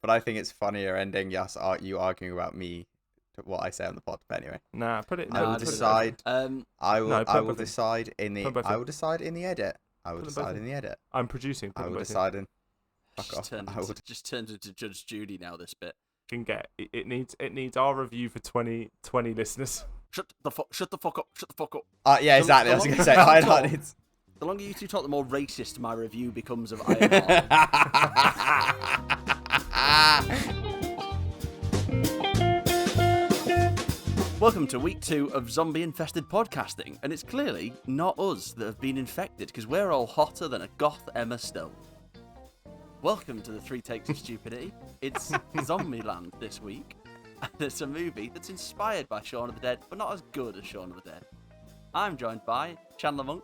but I think it's funnier ending you arguing about me, what I say on the pod. But anyway, Nah, put it. I will put it decide. I will both in. decide in the. Put both I in. will decide in the edit. I will Put them both decide in. in the edit. I'm producing. Put I them will both in. decide in. Fuck off. Just turns into Judge Judy now. This bit. Can get it needs our review for 20 listeners. Shut the fuck up. Shut the fuck up. Yeah, exactly. I was gonna say highlighted. The longer you two talk, the more racist my review becomes of Ironheart. Welcome to week 2 of zombie-infested podcasting, and it's clearly not us that have been infected, because we're all hotter than a goth Emma Stone. Welcome to the Three Takes of Stupidity. It's Zombieland this week, and it's a movie that's inspired by Shaun of the Dead, but not as good as Shaun of the Dead. I'm joined by Chandler Monk.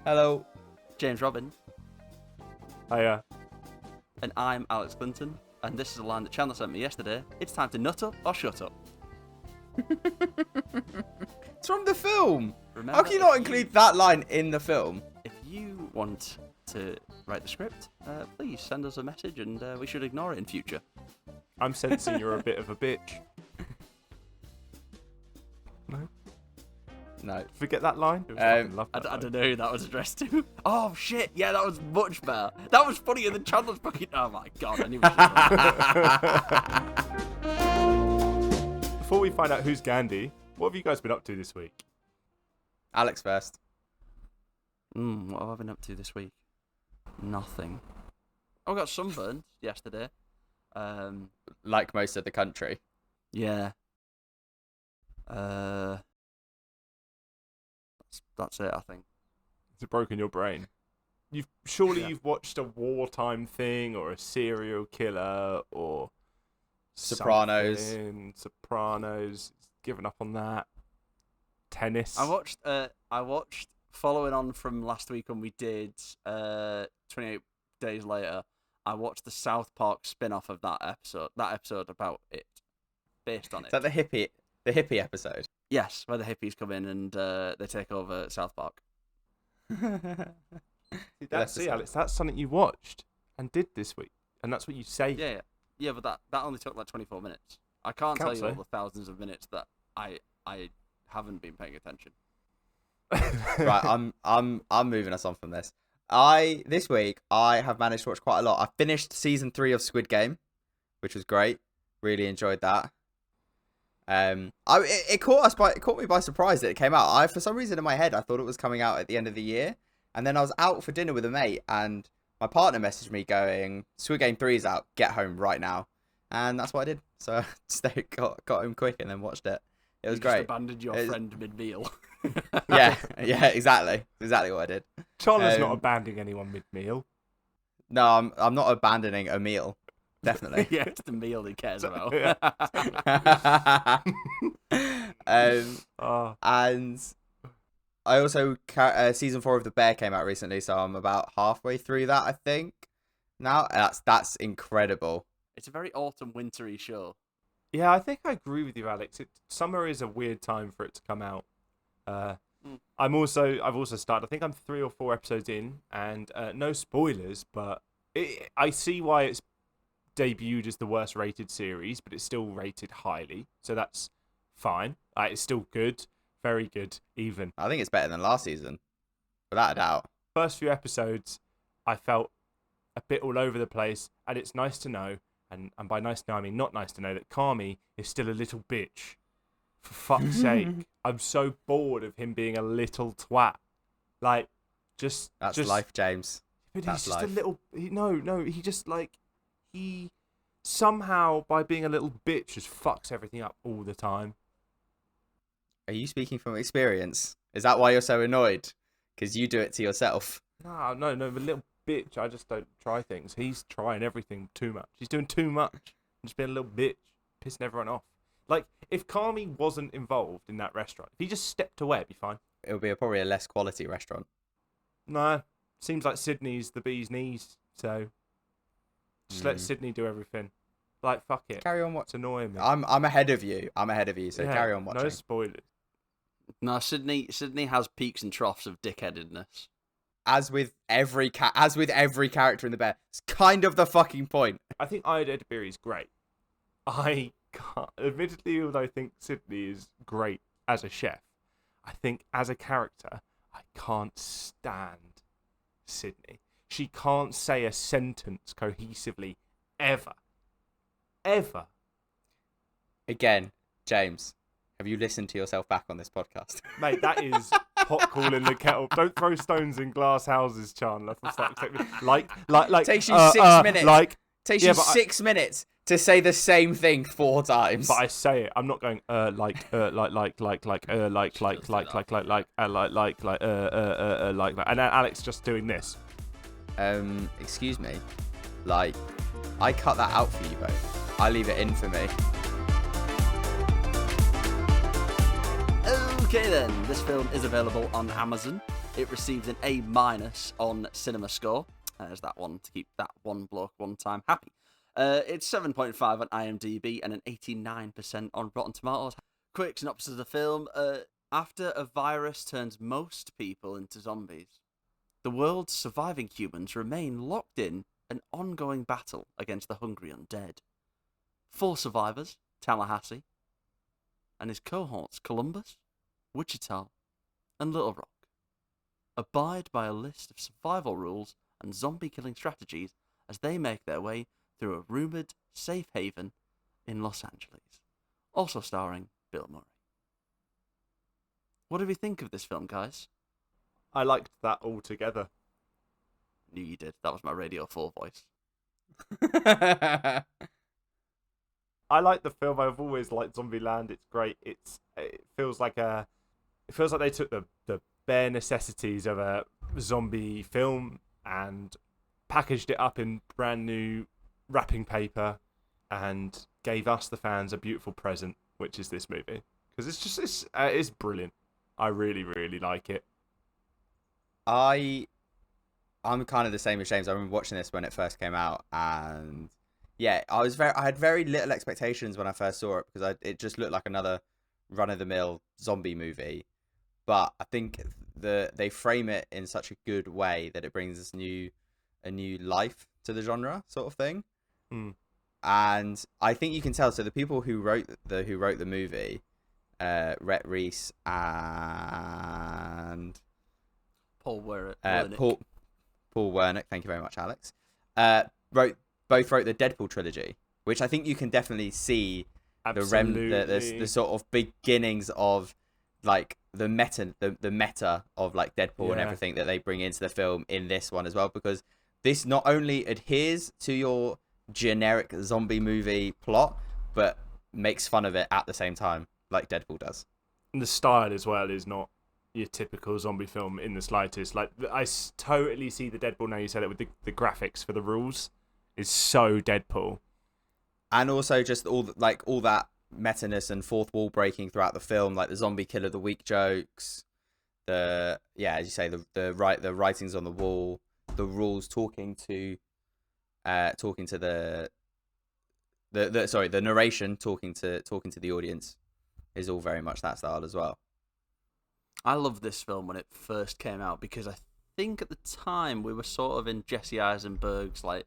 Hello. James Robbins. Hiya. And I'm Alex Clinton, and this is a line that Chandler sent me yesterday. It's time to nut up or shut up. It's from the film. Remember, How can you not include that line in the film? If you want to write the script, please send us a message, and we should ignore it in future. I'm sensing you're a bit of a bitch. No. Forget that line. Love that I line. don't know who that was addressed to. Oh shit! Yeah, that was much better. That was funnier than Chandler's fucking. Oh my god! I knew. Before we find out who's Gandhi, what have you guys been up to this week? Alex first. What have I been up to this week? Nothing. I got sunburned yesterday. Like most of the country. Yeah. That's it, I think. Has it broken your brain? You've watched a wartime thing or a serial killer or Sopranos. something. Sopranos. Given up on that. Tennis. I watched following on from last week when we did 28 Days Later. I watched the South Park spin-off of that episode about it, based on it. Is that the hippie episode? Yes, where the hippies come in and they take over South Park. Alex, that's something you watched and did this week, and that's what you say. Yeah, but that only took like 24 minutes. I can't tell you all the thousands of minutes that I haven't been paying attention. Right, I'm moving us on from this. This week I have managed to watch quite a lot. I finished season 3 of Squid Game, which was great. Really enjoyed that. It caught me by surprise that it came out. For some reason in my head I thought it was coming out at the end of the year, and then I was out for dinner with a mate, and my partner messaged me going, "Squid Game 3 is out. Get home right now," and that's what I did. So I got home quick and then watched it. It was great. Just abandoned your friend mid-meal. yeah, exactly what I did. Chandler's not abandoning anyone mid-meal. No, I'm not abandoning a meal. Definitely. Yeah, it's the meal he cares about. And I also season 4 of The Bear came out recently, so I'm about halfway through that, I think. Now that's incredible. It's a very autumn wintry show. Yeah, I think I agree with you, Alex. Summer is a weird time for it to come out. I've also started. I think I'm 3 or 4 episodes in, and no spoilers, but I see why it's debuted as the worst rated series, but it's still rated highly, so that's fine. It's still good, very good, even. I think it's better than last season, without a doubt. First few episodes, I felt a bit all over the place, and it's nice to know, and by nice to know I mean not nice to know, that Carmi is still a little bitch. For fuck's sake, I'm so bored of him being a little twat. Like, that's life, James. But that's he's just life. a little. He somehow, by being a little bitch, just fucks everything up all the time. Are you speaking from experience? Is that why you're so annoyed? Because you do it to yourself. No, a little bitch. I just don't try things. He's trying everything too much. He's doing too much. Just being a little bitch, pissing everyone off. Like, if Carmi wasn't involved in that restaurant, if he just stepped away, it'd be fine. It would be probably a less quality restaurant. No, seems like Sydney's the bee's knees, so just let Sydney do everything. Like, fuck it. Carry on. It's annoying me. I'm ahead of you. So carry on watching. No spoilers. No, Sydney has peaks and troughs of dickheadedness. as with every character in the bear. It's kind of the fucking point. I think Ida Edberry is great. I can't, admittedly, although I think Sydney is great as a chef, I think as a character, I can't stand Sydney. She can't say a sentence cohesively ever. Ever. Again, James, have you listened to yourself back on this podcast? Mate, that is pot calling the kettle. Don't throw stones in glass houses, Chandler. For fuck's sake. Like. Takes you 6 minutes. Takes you 6 minutes to say the same thing 4 times. But I say it. I'm not going like that. And Alex just doing this. Excuse me. Like, I cut that out for you both. I leave it in for me. Okay then, this film is available on Amazon. It received an A- on CinemaScore. There's that one to keep that one bloke one time happy. It's 7.5 on IMDb and an 89% on Rotten Tomatoes. Quick synopsis of the film. After a virus turns most people into zombies, the world's surviving humans remain locked in an ongoing battle against the hungry undead. 4 survivors, Tallahassee, and his cohorts Columbus, Wichita, and Little Rock, abide by a list of survival rules and zombie-killing strategies as they make their way through a rumoured safe haven in Los Angeles. Also starring Bill Murray. What do we think of this film, guys? I liked that altogether. Knew you did. That was my Radio 4 voice. I like the film. I've always liked Zombieland. It's great. It feels like they took the bare necessities of a zombie film and packaged it up in brand new wrapping paper and gave us, the fans, a beautiful present, which is this movie. Because it's brilliant. I really, really like it. I'm kind of the same as James. I remember watching this when it first came out, and yeah, I had very little expectations when I first saw it because it just looked like another run-of-the-mill zombie movie. But I think they frame it in such a good way that it brings a new life to the genre, sort of thing. Mm. And I think you can tell. So the people who wrote the movie, Rhett Reese and Paul Wernick. Paul Wernick, thank you very much, Alex. Both wrote the Deadpool trilogy, which I think you can definitely see the sort of beginnings of like the meta of like Deadpool and everything that they bring into the film in this one as well, because this not only adheres to your generic zombie movie plot, but makes fun of it at the same time, like Deadpool does. And the style as well is not your typical zombie film in the slightest. Like, I totally see the Deadpool now you said it, with the graphics for the rules is so Deadpool. And also just all that meta-ness and fourth wall breaking throughout the film, like the zombie kill of the week jokes, as you say, the writings on the wall, the rules talking to the narration talking to the audience is all very much that style as well. I loved this film when it first came out because I think at the time we were sort of in Jesse Eisenberg's, like,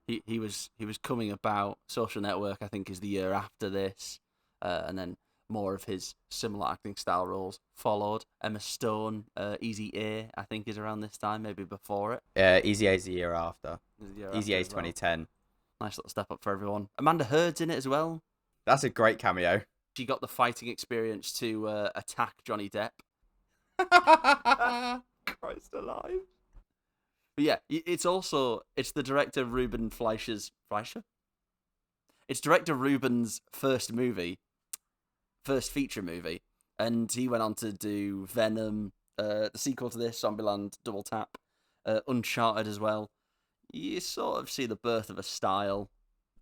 he was coming about. Social Network, I think, is the year after this, and then more of his similar acting style roles followed. Emma Stone, Easy A, I think, is around this time, maybe before it. Easy A is the year after. Easy A is 2010. Nice little step up for everyone. Amanda Heard's in it as well. That's a great cameo. She got the fighting experience to attack Johnny Depp. Christ alive. But yeah, it's the director Ruben Fleischer? It's director Ruben's first feature movie, and he went on to do Venom, the sequel to this, Zombieland Double Tap, Uncharted as well. You sort of see the birth of a style.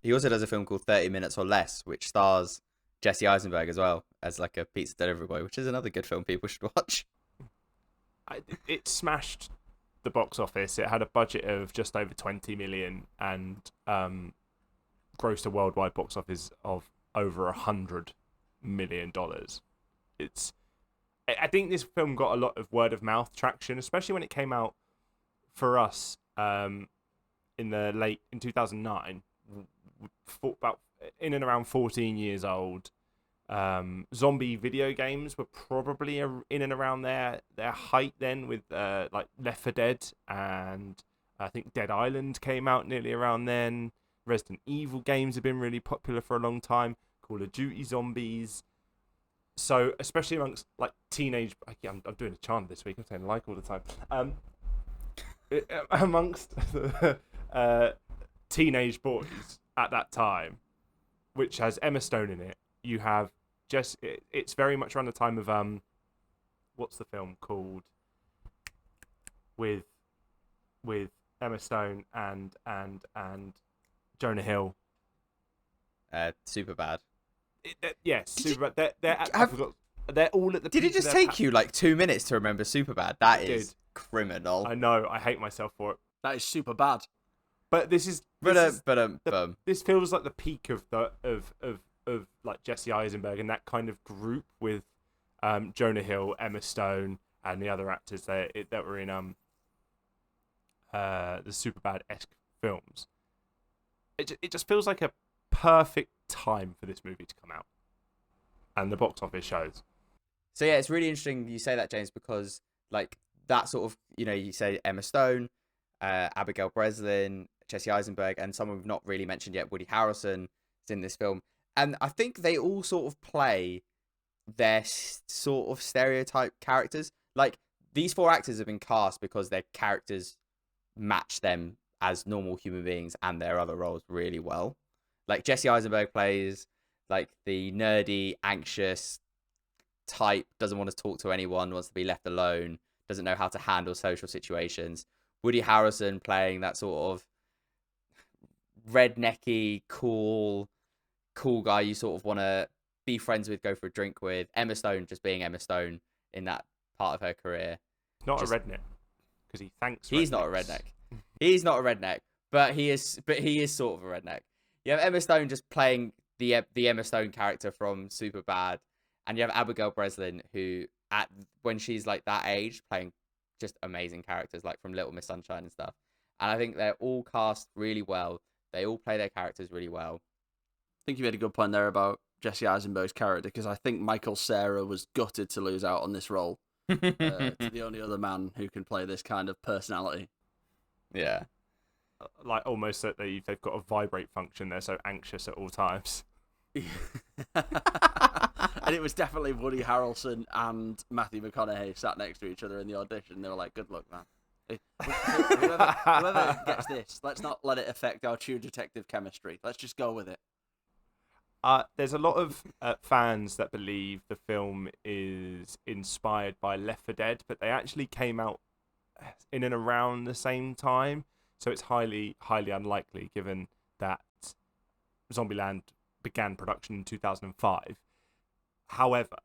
He also does a film called 30 Minutes or Less, which stars Jesse Eisenberg as well as like a pizza delivery boy, which is another good film people should watch. It smashed the box office. It had a budget of just over 20 million and grossed a worldwide box office of over $100 million. I think this film got a lot of word of mouth traction, especially when it came out for us, in 2009, about in and around 14 years old, zombie video games were probably in and around their height then, with like Left 4 Dead, and I think Dead Island came out nearly around then. Resident Evil games have been really popular for a long time. Call of Duty Zombies. So especially amongst like teenage, I'm doing a chant this week. I'm saying like all the time. Amongst teenage boys at that time, which has Emma Stone in it. You have it's very much around the time of what's the film called with Emma Stone and Jonah Hill. Super bad. Yes, super bad. I forgot. They're all at the. Did it just take you like 2 minutes to remember Superbad? That is criminal. I know. I hate myself for it. That is super bad. But this feels like the peak of like Jesse Eisenberg and that kind of group with Jonah Hill, Emma Stone, and the other actors that were in the Superbad-esque films. It just feels like a perfect time for this movie to come out, and the box office shows. So yeah, it's really interesting you say that, James, because like that sort of, you say Emma Stone, Abigail Breslin, Jesse Eisenberg, and someone we've not really mentioned yet, Woody Harrelson, is in this film. And I think they all sort of play their sort of stereotype characters. Like, these 4 actors have been cast because their characters match them as normal human beings and their other roles really well. Like, Jesse Eisenberg plays like the nerdy, anxious type, doesn't want to talk to anyone, wants to be left alone, doesn't know how to handle social situations. Woody Harrelson playing that sort of rednecky, cool guy you sort of want to be friends with, go for a drink with. Emma Stone just being Emma Stone in that part of her career. Not a redneck, because he thanks. He's not a redneck. He's not a redneck, but he is sort of a redneck. You have Emma Stone just playing the Emma Stone character from Superbad, and you have Abigail Breslin, who when she's like that age, playing just amazing characters like from Little Miss Sunshine and stuff. And I think they're all cast really well. They all play their characters really well. I think you made a good point there about Jesse Eisenberg's character, because I think Michael Cera was gutted to lose out on this role. To the only other man who can play this kind of personality. Yeah. Like almost that they've got a vibrate function. They're so anxious at all times. And it was definitely Woody Harrelson and Matthew McConaughey sat next to each other in the audition. They were like, good luck, man. Whoever gets this, let's not let it affect our True Detective chemistry. Let's just go with it. There's a lot of fans that believe the film is inspired by Left 4 Dead, but they actually came out in and around the same time. So it's highly, highly unlikely, given that Zombieland began production in 2005. However,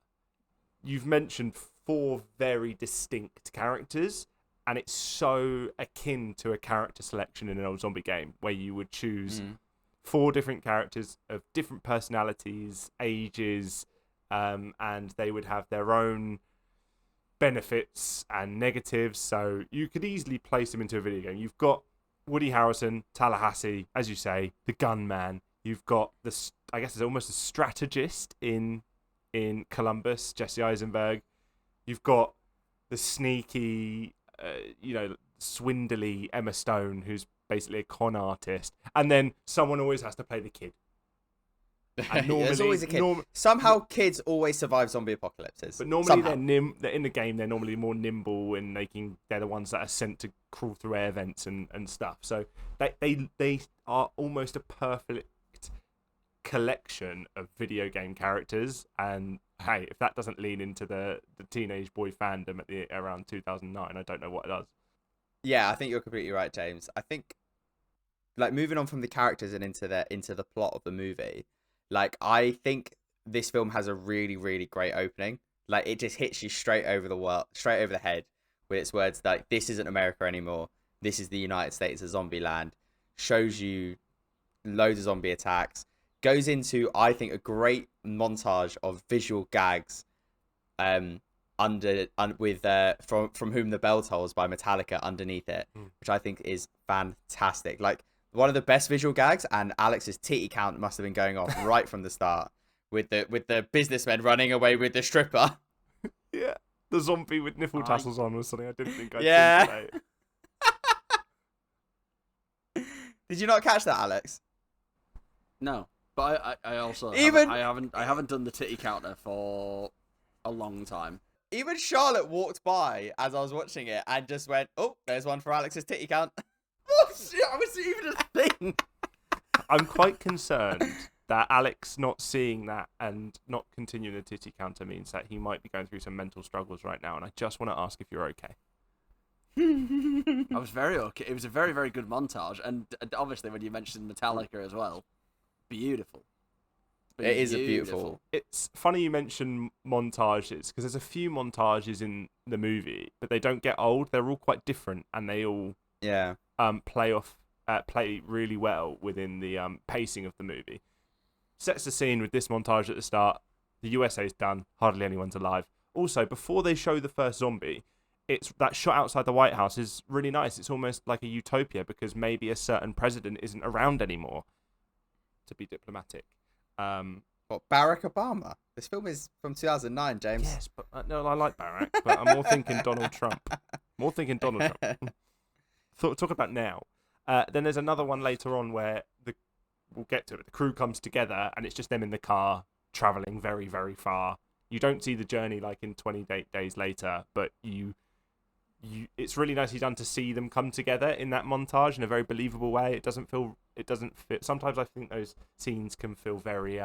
you've mentioned 4 very distinct characters, and it's so akin to a character selection in an old zombie game, where you would choose 4 different characters of different personalities, ages, and they would have their own benefits and negatives. So you could easily place them into a video game. You've got Woody Harrelson, Tallahassee, as you say, the gunman. You've got I guess it's almost a strategist in Columbus, Jesse Eisenberg. You've got the sneaky, swindly Emma Stone, who's basically a con artist, and then someone always has to play the kid. And normally, there's always a kid. Somehow kids always survive zombie apocalypses. But normally they're in the game. They're normally more nimble, and they're the ones that are sent to crawl through air vents and stuff. So they are almost a perfect collection of video game characters. And hey, if that doesn't lean into the teenage boy fandom around 2009, I don't know what it does. Yeah, I think you're completely right, James. I think, like, moving on from the characters and into the plot of the movie, like, I think this film has a really, really great opening. Like, it just hits you straight over the head with its words like, this isn't America anymore. This is the United States of Zombieland. Shows you loads of zombie attacks. Goes into, I think, a great montage of visual gags. I with from whom the bell tolls by Metallica underneath it, which I think is fantastic. Like one of the best visual gags, and Alex's titty count must have been going off right from the start with the businessmen running away with the stripper. Yeah, the zombie with nipple tassels on was something I didn't think I'd Yeah. see today. Did you not catch that, Alex? No, but I also Even- I haven't done the titty counter for a long time. Even Charlotte walked by as I was watching it and just went, "Oh, there's one for Alex's titty count." Oh shit! I was even a thing. I'm quite concerned that Alex not seeing that and not continuing the titty counter means that he might be going through some mental struggles right now, and I just want to ask if you're okay. I was very okay. It was a very, very good montage, and obviously when you mentioned Metallica as well, beautiful. It is a beautiful. It's funny you mention montages because there's a few montages in the movie, but they don't get old. They're all quite different, and they all play really well within the pacing of the movie. Sets the scene with this montage at the start. The USA's done. Hardly anyone's alive. Also, before they show the first zombie, it's that shot outside the White House is really nice. It's almost like a utopia because maybe a certain president isn't around anymore. To be diplomatic. What, Barack Obama? This film is from 2009, James. Yes, but no, I like Barack, but I'm more thinking Donald Trump. Talk about now. Then there's another one later on where we'll get to it. The crew comes together and it's just them in the car traveling very, very far. You don't see the journey like in 28 Days Later, but it's really nicely done to see them come together in that montage in a very believable way. It doesn't fit. Sometimes I think those scenes can feel very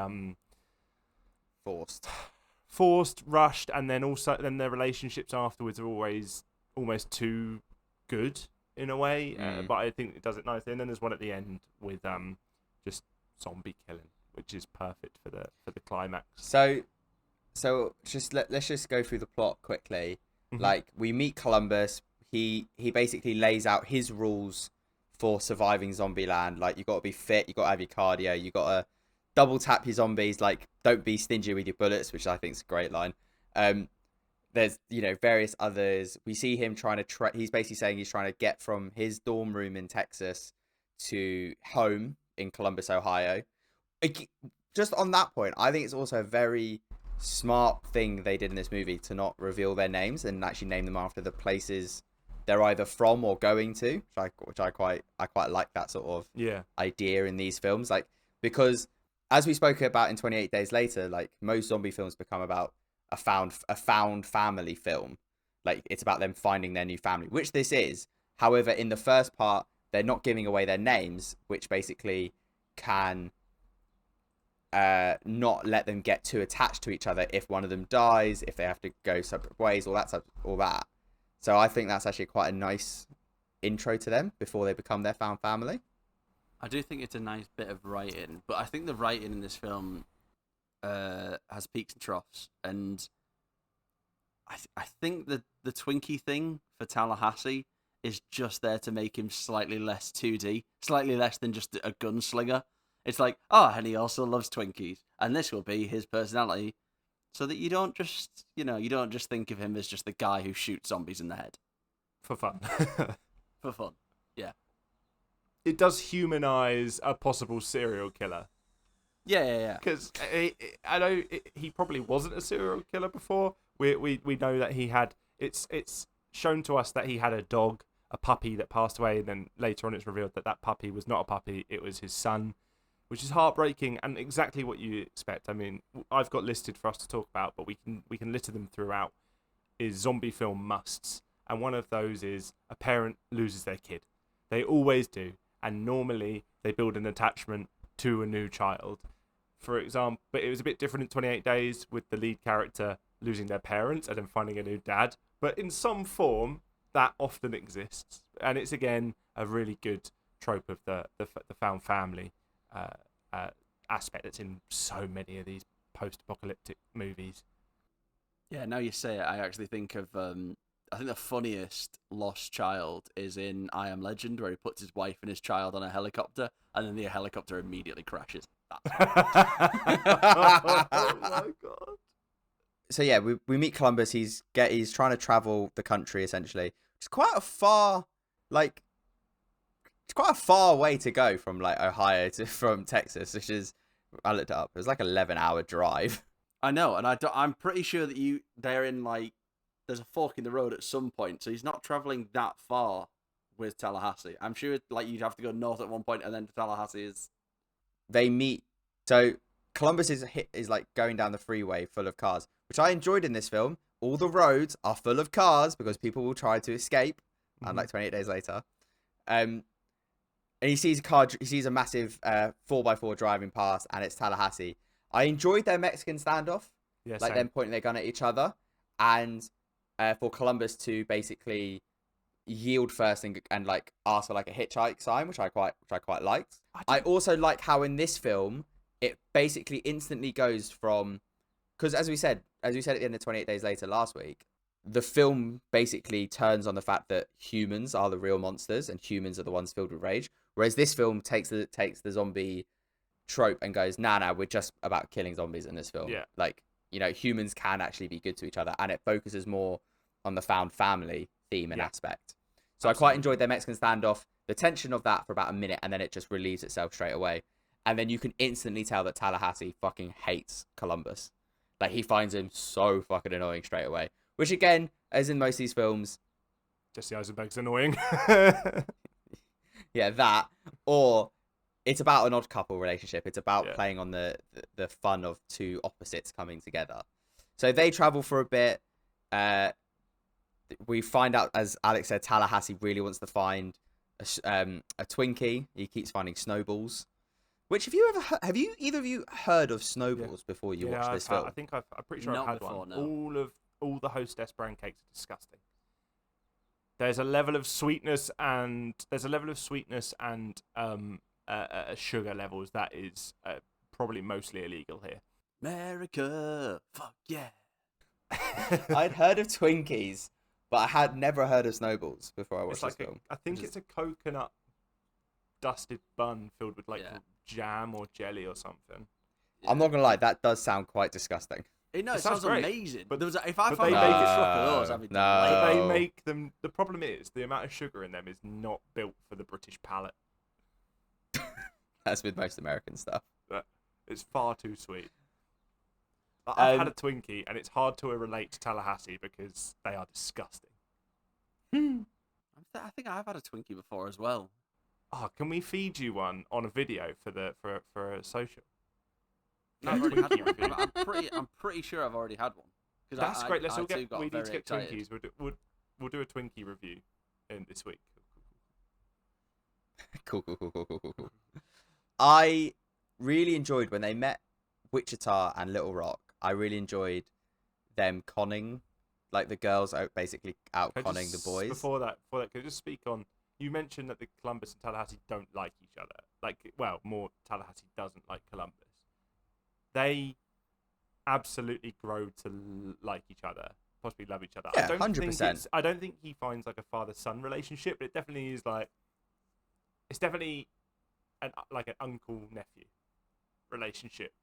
forced, rushed, and then their relationships afterwards are always almost too good in a way. But I think it does it nicely. And then there's one at the end with just zombie killing, which is perfect for the climax. So let's just go through the plot quickly. Mm-hmm. Like, we meet Columbus. He basically lays out his rules for surviving Zombieland. Like, you got to be fit, you got to have your cardio, you got to double tap your zombies. Like, don't be stingy with your bullets, which I think is a great line. There's various others. We see him trying to he's basically saying he's trying to get from his dorm room in Texas to home in Columbus, Ohio. Just on that point, I think it's also a very smart thing they did in this movie to not reveal their names and actually name them after the places they're either from or going to, which I quite like that sort of idea in these films. Like, because as we spoke about in 28 Days Later, like, most zombie films become about a found family film. Like, it's about them finding their new family, which this is. However, in the first part, they're not giving away their names, which basically can not let them get too attached to each other if one of them dies, if they have to go separate ways, all that. So I think that's actually quite a nice intro to them before they become their found family. I do think it's a nice bit of writing, but I think the writing in this film has peaks and troughs, and I think the Twinkie thing for Tallahassee is just there to make him slightly less 2D, slightly less than just a gunslinger. It's like, and he also loves Twinkies, and this will be his personality, so that you don't just think of him as just the guy who shoots zombies in the head. For fun. For fun, yeah. It does humanize a possible serial killer. Yeah. Because I know he probably wasn't a serial killer before. We know that he had. It's shown to us that he had a dog, a puppy that passed away, and then later on it's revealed that puppy was not a puppy. It was his son. Which is heartbreaking and exactly what you expect. I mean, I've got listed for us to talk about, but we can litter them throughout. Is zombie film musts, and one of those is a parent loses their kid. They always do, and normally they build an attachment to a new child. For example, but it was a bit different in 28 Days with the lead character losing their parents and then finding a new dad. But in some form, that often exists, and it's again a really good trope of the found family. Aspect that's in so many of these post-apocalyptic movies. Yeah, now you say it, I actually think of I think the funniest lost child is in I Am Legend, where he puts his wife and his child on a helicopter, and then the helicopter immediately crashes. Oh my god! so yeah, we meet Columbus. He's trying to travel the country essentially. It's quite a far, like, it's quite a far way to go from like Ohio to from Texas, which is, I looked it up. It was like 11-hour drive. I know, and I'm pretty sure that they're in like there's a fork in the road at some point, so he's not traveling that far with Tallahassee. I'm sure like you'd have to go north at one point, and then Tallahassee is. They meet. So Columbus is like going down the freeway full of cars, which I enjoyed in this film. All the roads are full of cars because people will try to escape. And like 28 days later, and he sees a massive 4x4 driving past, and it's Tallahassee. I enjoyed their Mexican standoff, Yeah, like them pointing their gun at each other, and for Columbus to basically yield first and like ask for like a hitchhike sign, which I quite liked. I also like how in this film it basically instantly goes from, because as we said at the end of 28 Days Later last week, the film basically turns on the fact that humans are the real monsters and humans are the ones filled with rage, whereas this film takes the zombie trope and goes, nah, we're just about killing zombies in this film. Yeah. Like, you know, humans can actually be good to each other, and it focuses more on the found family theme and aspect. So I quite enjoyed their Mexican standoff, the tension of that for about a minute, and then it just relieves itself straight away. And then you can instantly tell that Tallahassee fucking hates Columbus. Like, he finds him so fucking annoying straight away. Which, again, as in most of these films... Jesse Eisenberg's annoying. Yeah, that. Or it's about an odd couple relationship. It's about playing on the fun of two opposites coming together. So they travel for a bit. We find out, as Alex said, Tallahassee really wants to find a Twinkie. He keeps finding snowballs. Which, have you either of you heard of snowballs before you watched this film? I think I'm pretty sure I've had one. No. All the Hostess brand cakes are disgusting. There's a level of sweetness and sugar levels that is probably mostly illegal here. America, fuck yeah. I'd heard of Twinkies, but I had never heard of snowballs before I watched this film. I think it's a coconut dusted bun filled with like jam or jelly or something. I'm not gonna lie, that does sound quite disgusting. It sounds great, amazing. but if I find a truck of those, I'd be no. But they make them. The problem is the amount of sugar in them is not built for the British palate. That's with most American stuff. It's far too sweet. I've had a Twinkie, and it's hard to relate to Tallahassee because they are disgusting. I think I've had a Twinkie before as well. Oh, can we feed you one on a video for a social? No, I've already had one. I'm pretty sure I've already had one. That's great. Let's all we need to get excited. Twinkies. We'll do a Twinkie review this week. Cool. I really enjoyed when they met Wichita and Little Rock. I really enjoyed them conning, like the girls basically out conning the boys. Before that, can I just speak on? You mentioned that the Columbus and Tallahassee don't like each other. More Tallahassee doesn't like Columbus. They absolutely grow to like each other, possibly love each other. Yeah, 100%. I don't think he finds like a father-son relationship, but it definitely is like, it's definitely an uncle-nephew relationship.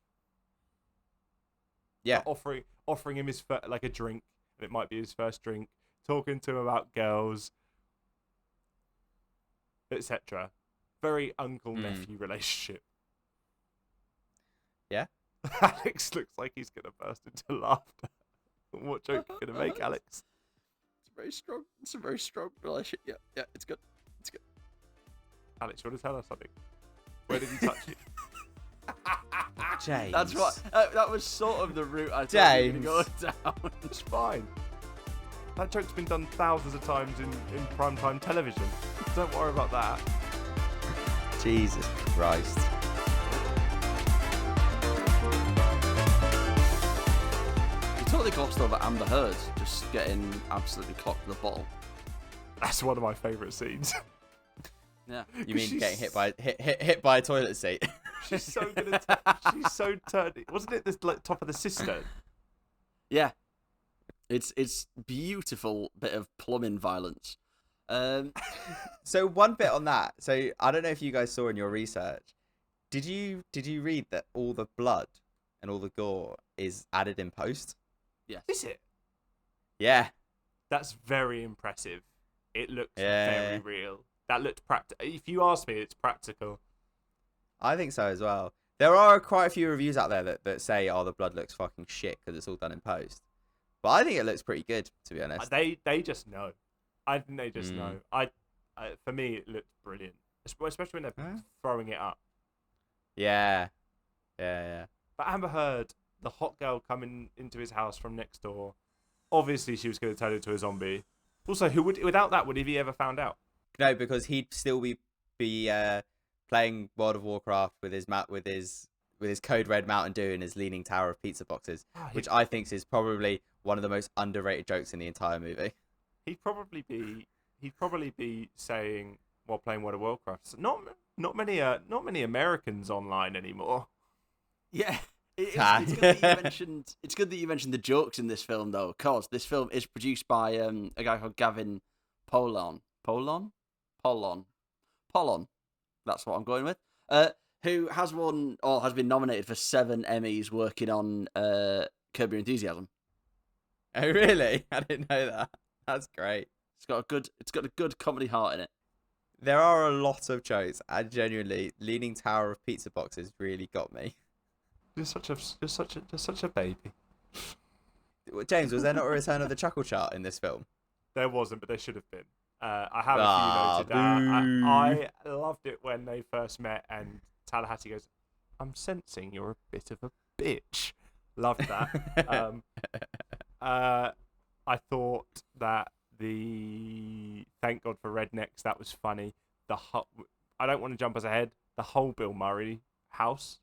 Yeah, like offering him his a drink, and it might be his first drink. Talking to him about girls, etc. Very uncle-nephew relationship. Yeah. Alex looks like he's gonna burst into laughter. What joke are you gonna make, Alex? It's very strong. It's a very strong relationship. Yeah, it's good. It's good. Alex, you want to tell us something? Where did he touch you? James. That's what. That was sort of the route I thought you were going to go down. It's fine. That joke's been done thousands of times in primetime television. Don't worry about that. Jesus Christ. You totally glossed over Amber Heard just getting absolutely clocked with the bottle. That's one of my favourite scenes. Yeah. You mean getting hit by a toilet seat? She's so good she's so turny. Wasn't it the top of the cistern? Yeah. It's beautiful bit of plumbing violence. So one bit on that. So I don't know if you guys saw in your research. Did you read that all the blood and all the gore is added in post? Yes. Is it? Yeah. That's very impressive. It looks Yeah. very real. That looked practical. If you ask me, it's practical. I think so as well. There are quite a few reviews out there that say, "Oh, the blood looks fucking shit because it's all done in post." But I think it looks pretty good, to be honest. They just know. I think they just Mm. know. For me, it looked brilliant, especially when they're Huh? throwing it up. Yeah. Yeah. But Amber Heard, the hot girl coming into his house from next door, obviously she was going to turn into a zombie. Also, without that, would he ever found out? No, because he'd still be playing World of Warcraft with his Code Red Mountain Dew and his Leaning Tower of pizza boxes, which I think is probably one of the most underrated jokes in the entire movie. He'd probably be saying while playing World of Warcraft, not many Americans online anymore. Yeah. It's good that you mentioned. It's good that you mentioned the jokes in this film, though, because this film is produced by a guy called Gavin Polon. That's what I'm going with. Who has won or has been nominated for 7 Emmys working on Curb Your Enthusiasm. Oh, really? I didn't know that. That's great. It's got a good comedy heart in it. There are a lot of jokes, and genuinely, Leaning Tower of pizza boxes really got me. You're such a baby. James, was there not a return of the chuckle chart in this film? There wasn't, but there should have been. I have a few noted. I loved it when they first met, and Tallahassee goes, "I'm sensing you're a bit of a bitch." Loved that. I thought that the thank God for rednecks, that was funny. I don't want to jump us ahead. The whole Bill Murray house.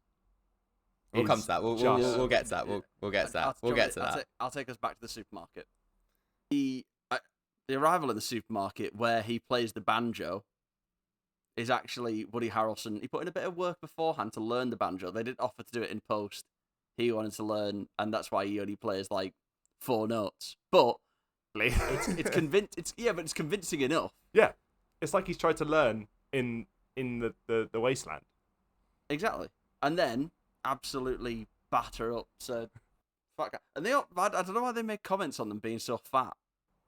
We'll come to that. We'll get to that. We'll get to that. We'll get to that. I'll take us back to the supermarket. The arrival in the supermarket where he plays the banjo is actually Woody Harrelson. He put in a bit of work beforehand to learn the banjo. They didn't offer to do it in post. He wanted to learn, and that's why he only plays like 4 notes. But it's convincing enough. Yeah, it's like he's tried to learn in the wasteland. Exactly, and then absolutely batter up. So fuck. And I don't know why they make comments on them being so fat.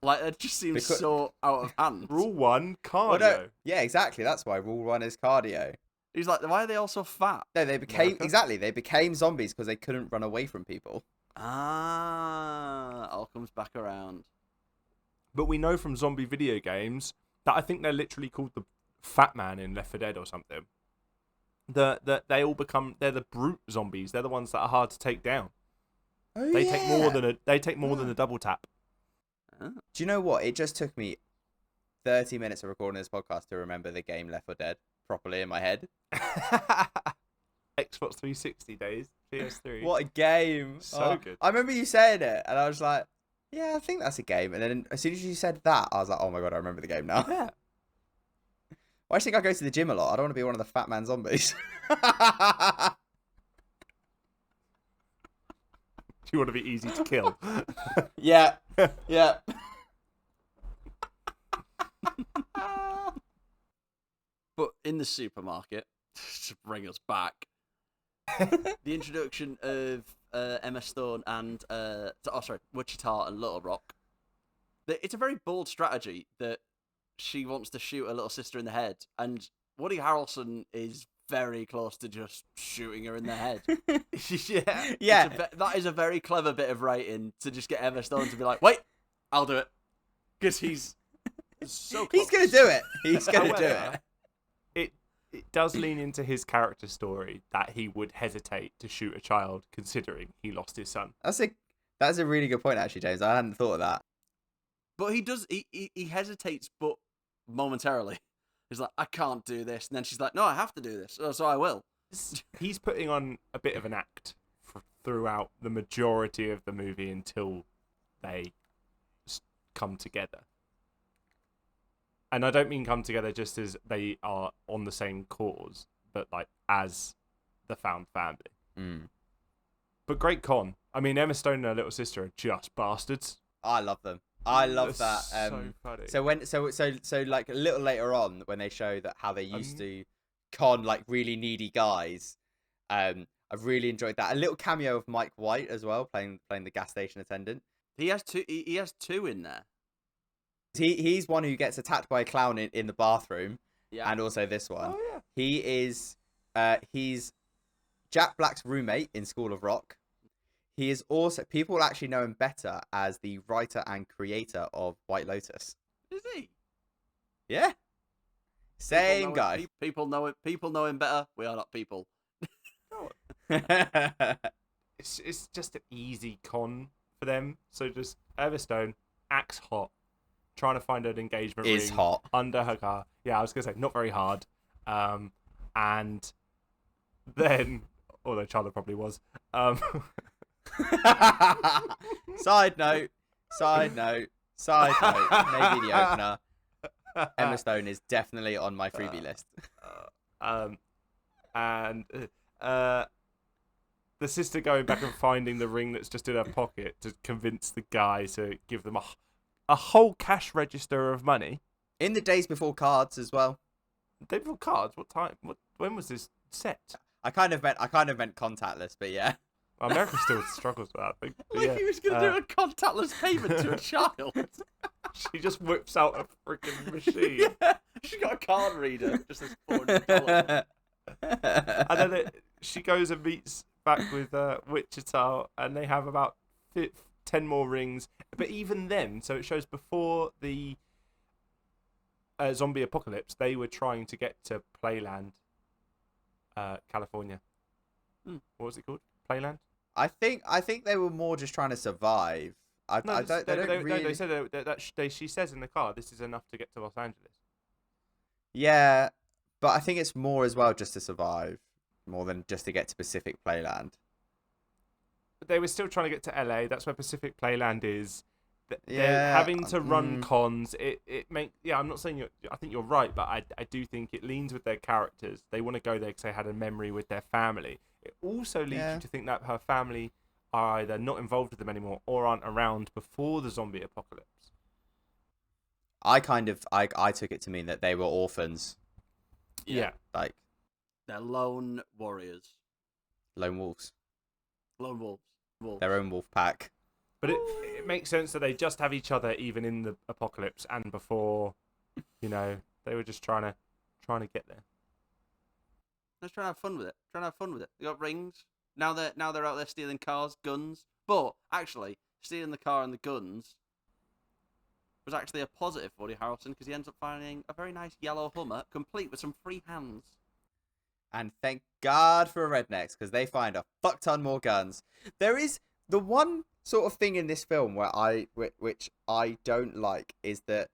Like it just seems so out of hand. Rule 1, cardio. Well, no, yeah, exactly. That's why rule 1 is cardio. He's like, why are they all so fat? No, they became zombies because they couldn't run away from people. All comes back around. But we know from zombie video games that I think they're literally called the Fat Man in Left 4 Dead or something. They're the brute zombies. They're the ones that are hard to take down. Oh, They take more than a double tap. Oh. Do you know what? It just took me 30 minutes of recording this podcast to remember the game Left 4 Dead properly in my head. Xbox 360 days, PS3. What a game! So good. I remember you saying it, and I was like, "Yeah, I think that's a game." And then as soon as you said that, I was like, "Oh my god, I remember the game now." Yeah. Well, I think I go to the gym a lot. I don't want to be one of the fat man zombies. You want to be easy to kill. Yeah. But in the supermarket, to bring us back, the introduction of Emma Stone and Wichita and Little Rock. It's a very bold strategy that she wants to shoot her little sister in the head, and Woody Harrelson is very close to just shooting her in the head. Yeah. That is a very clever bit of writing to just get Emma Stone to be like, "Wait, I'll do it," because he's so close. He's gonna do it. He's gonna do it. It does lean into his character story that he would hesitate to shoot a child, considering he lost his son. That's a really good point, actually, James. I hadn't thought of that. But he does. He hesitates, but momentarily. He's like, "I can't do this," and then she's like, "No, I have to do this, so I will." He's putting on a bit of an act throughout the majority of the movie until they come together. And I don't mean come together just as they are on the same cause, but like as the found family. Mm. But great con. I mean, Emma Stone and her little sister are just bastards. I love them. I love They're that. so funny. So like a little later on when they show that how they used to con like really needy guys, I I've really enjoyed that. A little cameo of Mike White as well, playing the gas station attendant. He has two. He has two in there. He's one who gets attacked by a clown in the bathroom, Yeah. and also this one. Oh yeah. He's Jack Black's roommate in School of Rock. He is also, people actually know him better as the writer and creator of White Lotus. Is he? Yeah. Same guy. People know it. People know him better. We are not people. It's just an easy con for them. So just Everstone, axe hot, trying to find an engagement Is ring hot. under her car. Yeah, I was gonna say not very hard. And then, although Chandler probably was. Side note. Maybe the opener. Emma Stone is definitely on my freebie list. And the sister going back and finding the ring that's just in her pocket to convince the guy to give them a whole cash register of money. In the days before cards as well. They brought cards. What time? When was this set? I kind of meant contactless, but yeah. Well, America still struggles with that. I think. But Like yeah, he was going to do a contactless payment to a child. she just whips out a freaking machine. Yeah, she got a card reader. Just this $400. And then she goes and meets back with Wichita, and they have about 10 more rings. But even then, so it shows before the zombie apocalypse, they were trying to get to Playland, California. What was it called? Playland? I think they were more just trying to survive. They said she says in the car, this is enough to get to Los Angeles. Yeah, but I think it's more as well just to survive, more than just to get to Pacific Playland. But they were still trying to get to LA. That's where Pacific Playland is. They're having to run cons. I'm not saying I think you're right, but I do think it leans with their characters. They want to go there because they had a memory with their family. It also leads you to think that her family are either not involved with them anymore or aren't around before the zombie apocalypse. I took it to mean that they were orphans. Yeah. Like They're lone warriors. lone wolves. Lone wolves. Their own wolf pack. But it makes sense that they just have each other even in the apocalypse and before, they were just trying to get there. They're trying to have fun with it. They got rings. Now they're out there stealing cars, guns. But actually, stealing the car and the guns was actually a positive for Woody Harrelson because he ends up finding a very nice yellow Hummer, complete with some free hands. And thank God for rednecks, because they find a fuck ton more guns. There is the one sort of thing in this film which I don't like is that,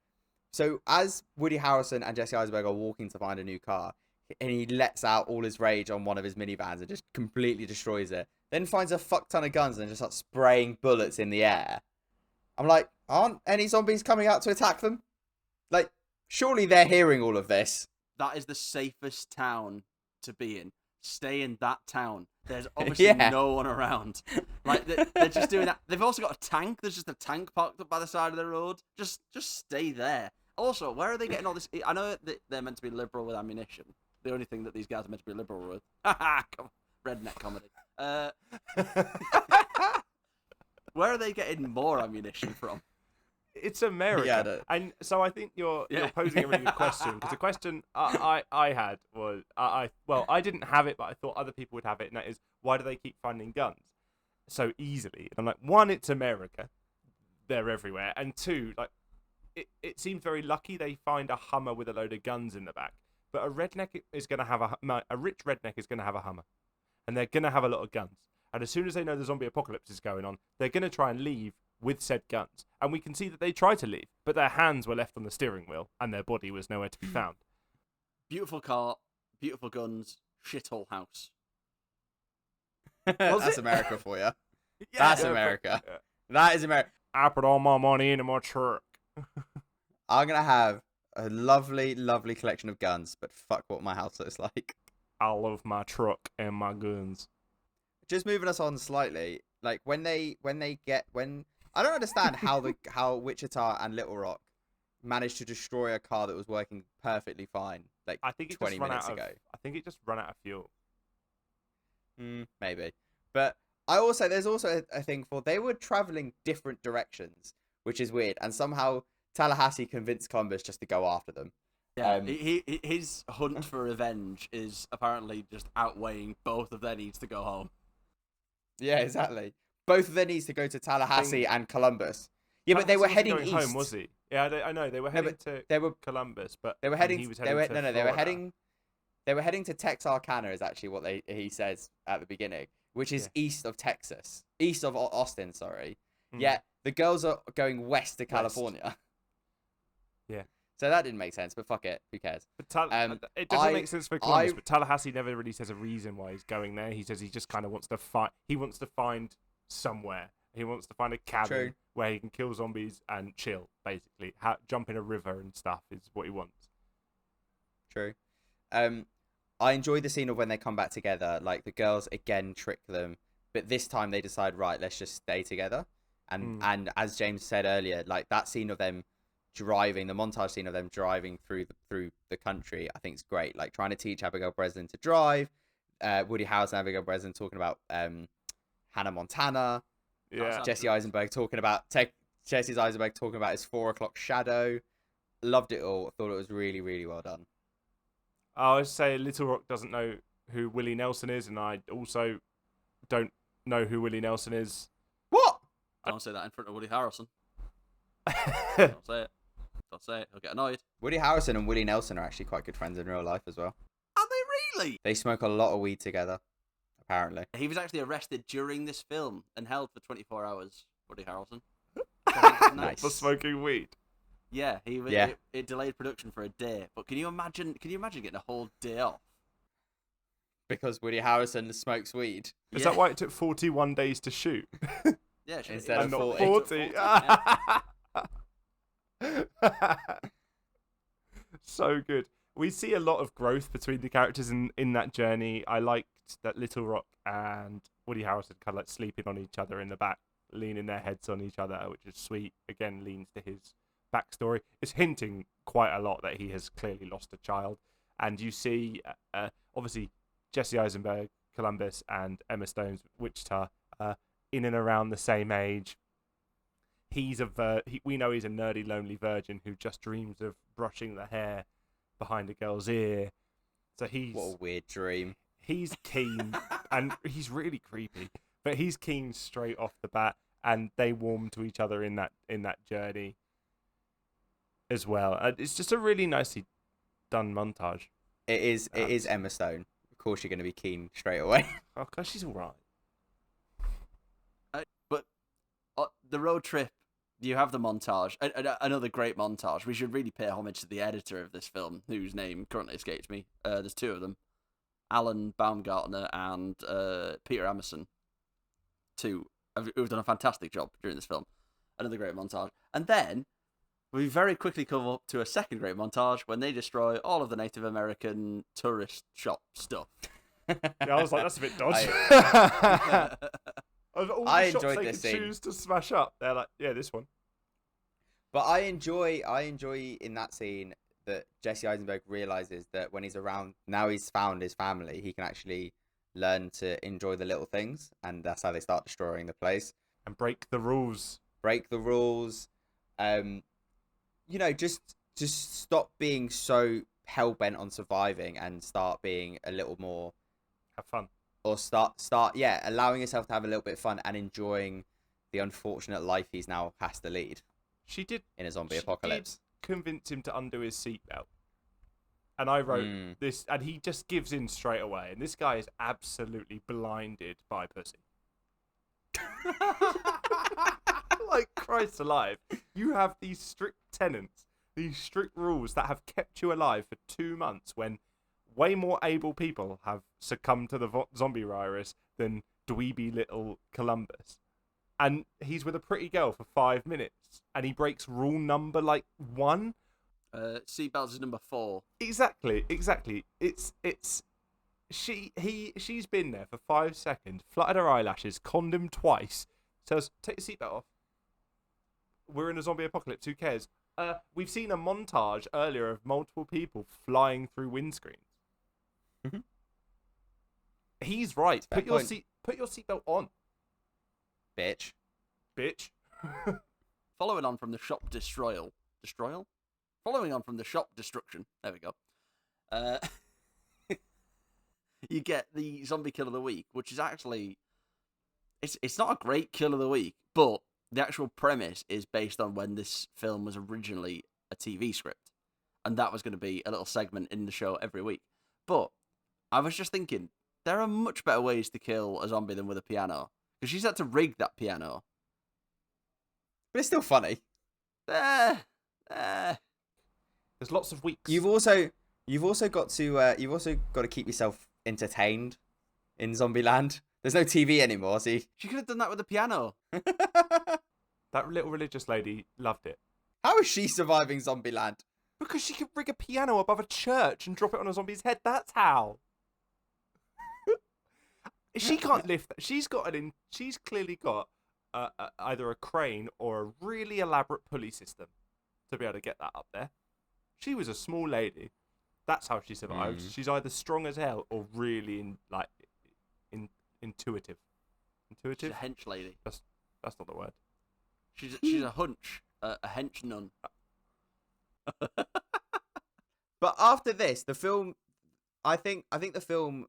so as Woody Harrelson and Jesse Eisenberg are walking to find a new car, and he lets out all his rage on one of his minivans and just completely destroys it, then finds a fuck ton of guns and just starts spraying bullets in the air. I'm like, aren't any zombies coming out to attack them? Like, surely they're hearing all of this. That is the safest town to be in. Stay in that town. There's obviously no one around. Like they're just doing that. They've also got a tank. There's just a tank parked up by the side of the road. Just stay there. Also, where are they getting all this? I know that they're meant to be liberal with ammunition. The only thing that these guys are meant to be liberal with. Come on. Redneck comedy. Where are they getting more ammunition from? It's America, and so I think you're posing a really good question, because the question I had was I didn't have it, but I thought other people would have it, and that is, why do they keep finding guns so easily? And I'm like, one, it's America, they're everywhere, and two, like it seems very lucky they find a Hummer with a load of guns in the back, but a redneck is going to have a rich redneck is going to have a Hummer, and they're going to have a lot of guns, and as soon as they know the zombie apocalypse is going on, they're going to try and leave with said guns. And we can see that they tried to leave, but their hands were left on the steering wheel and their body was nowhere to be found. Beautiful car, beautiful guns, shithole house. That's America for you. That's America. That is America. I put all my money into my truck. I'm going to have a lovely, lovely collection of guns, but fuck what my house looks like. I love my truck and my guns. Just moving us on slightly, like when I don't understand how Wichita and Little Rock managed to destroy a car that was working perfectly fine, like I think 20 minutes ago. I think it just ran out of fuel. Maybe. But there's also a thing for they were traveling different directions, which is weird. And somehow Tallahassee convinced Columbus just to go after them. Yeah, his hunt for revenge is apparently just outweighing both of their needs to go home. Yeah, exactly. Both of their needs to go to Tallahassee and Columbus. Yeah, but they were heading going east. home, was he? Yeah, I know they were heading to Columbus, but they were heading. He was heading to Florida. They were heading to Texarkana, is actually what he says at the beginning, which is east of Texas, east of Austin. Sorry. Yet the girls are going west to California. Yeah. So that didn't make sense, but fuck it, who cares? But it doesn't make sense for Columbus, but Tallahassee never really says a reason why he's going there. He says he just kind of wants to find. He wants to find somewhere. He wants to find a cabin where he can kill zombies and chill, basically. Jump in a river and stuff is what he wants. True. I enjoy the scene of when they come back together. Like, the girls again trick them, but this time they decide, right, let's just stay together. And as James said earlier, like that scene of them driving, the montage scene of them driving through the country, I think is great. Like trying to teach Abigail Breslin to drive. Woody Harrelson and Abigail Breslin talking about Hannah Montana. Yeah. Jesse Eisenberg talking about his 4 o'clock shadow. Loved it all. I thought it was really, really well done. I would say Little Rock doesn't know who Willie Nelson is, and I also don't know who Willie Nelson is. What? Don't say that in front of Woody Harrelson. Don't say it. Don't say it. He'll get annoyed. Woody Harrelson and Willie Nelson are actually quite good friends in real life as well. Are they really? They smoke a lot of weed together, apparently. He was actually arrested during this film and held for 24 hours, Woody Harrelson. Nice. For smoking weed. Yeah, he was. Yeah. It delayed production for a day. But can you imagine getting a whole day off? Because Woody Harrelson smokes weed. Is that why it took 41 days to shoot? Yeah, instead of not 40. So good. We see a lot of growth between the characters in that journey. I liked that Little Rock and Woody Harrelson kind of like sleeping on each other in the back, leaning their heads on each other, which is sweet. Again, leans to his backstory. It's hinting quite a lot that he has clearly lost a child. And you see, obviously, Jesse Eisenberg, Columbus, and Emma Stone's Wichita in and around the same age. We know he's a nerdy, lonely virgin who just dreams of brushing the hair behind a girl's ear. So what a weird dream. He's keen, and he's really creepy, but he's keen straight off the bat, and they warm to each other in that journey as well. It's just a really nicely done montage. It is Emma Stone. Of course, you're going to be keen straight away. Oh, because she's all right. But the road trip, you have the montage. Another great montage. We should really pay homage to the editor of this film, whose name currently escapes me. There's two of them, Alan Baumgartner and Peter Emerson, who've done a fantastic job during this film. Another great montage. And then we very quickly come up to a second great montage when they destroy all of the Native American tourist shop stuff. Yeah, I was like, that's a bit dodgy. All the I shops enjoyed they this could scene. choose to smash up. They're like, yeah, this one. But I enjoy in that scene that Jesse Eisenberg realizes that when he's around, now he's found his family, he can actually learn to enjoy the little things, and that's how they start destroying the place. And break the rules. Just stop being so hell-bent on surviving and start being a little more... Have fun. Or allowing yourself to have a little bit of fun and enjoying the unfortunate life he's now has to lead. She did in a zombie apocalypse. Did convince him to undo his seatbelt. And I wrote this, and he just gives in straight away. And this guy is absolutely blinded by pussy. Like, Christ alive. You have these strict tenets, these strict rules that have kept you alive for 2 months when way more able people have succumbed to the zombie virus than dweeby little Columbus. And he's with a pretty girl for 5 minutes, and he breaks rule number 1. Seatbelts is number 4. Exactly. She's been there for 5 seconds, fluttered her eyelashes, conned him twice, says, take your seatbelt off. We're in a zombie apocalypse, who cares? We've seen a montage earlier of multiple people flying through windscreens. Mm-hmm. He's right. Fair point. Put your seatbelt on, Bitch. bitch. Following on from the shop destroyal. Following on from the shop destruction. There we go. You get the zombie kill of the week, which is actually it's not a great kill of the week, but the actual premise is based on when this film was originally a TV script, and that was going to be a little segment in the show every week. But I was just thinking, there are much better ways to kill a zombie than with a piano, because she's had to rig that piano. But it's still funny. There's lots of weeks. You've also got to keep yourself entertained in Zombieland. There's no TV anymore, see. She could have done that with the piano. That little religious lady loved it. How is she surviving Zombieland? Because she could rig a piano above a church and drop it on a zombie's head. That's how. She can't lift that. She's clearly got either a crane or a really elaborate pulley system to be able to get that up there. She was a small lady. That's how she survived. She's either strong as hell or really intuitive. She's a hench lady. That's not the word. She's a hunch, a hench nun. But after this, the film, I think the film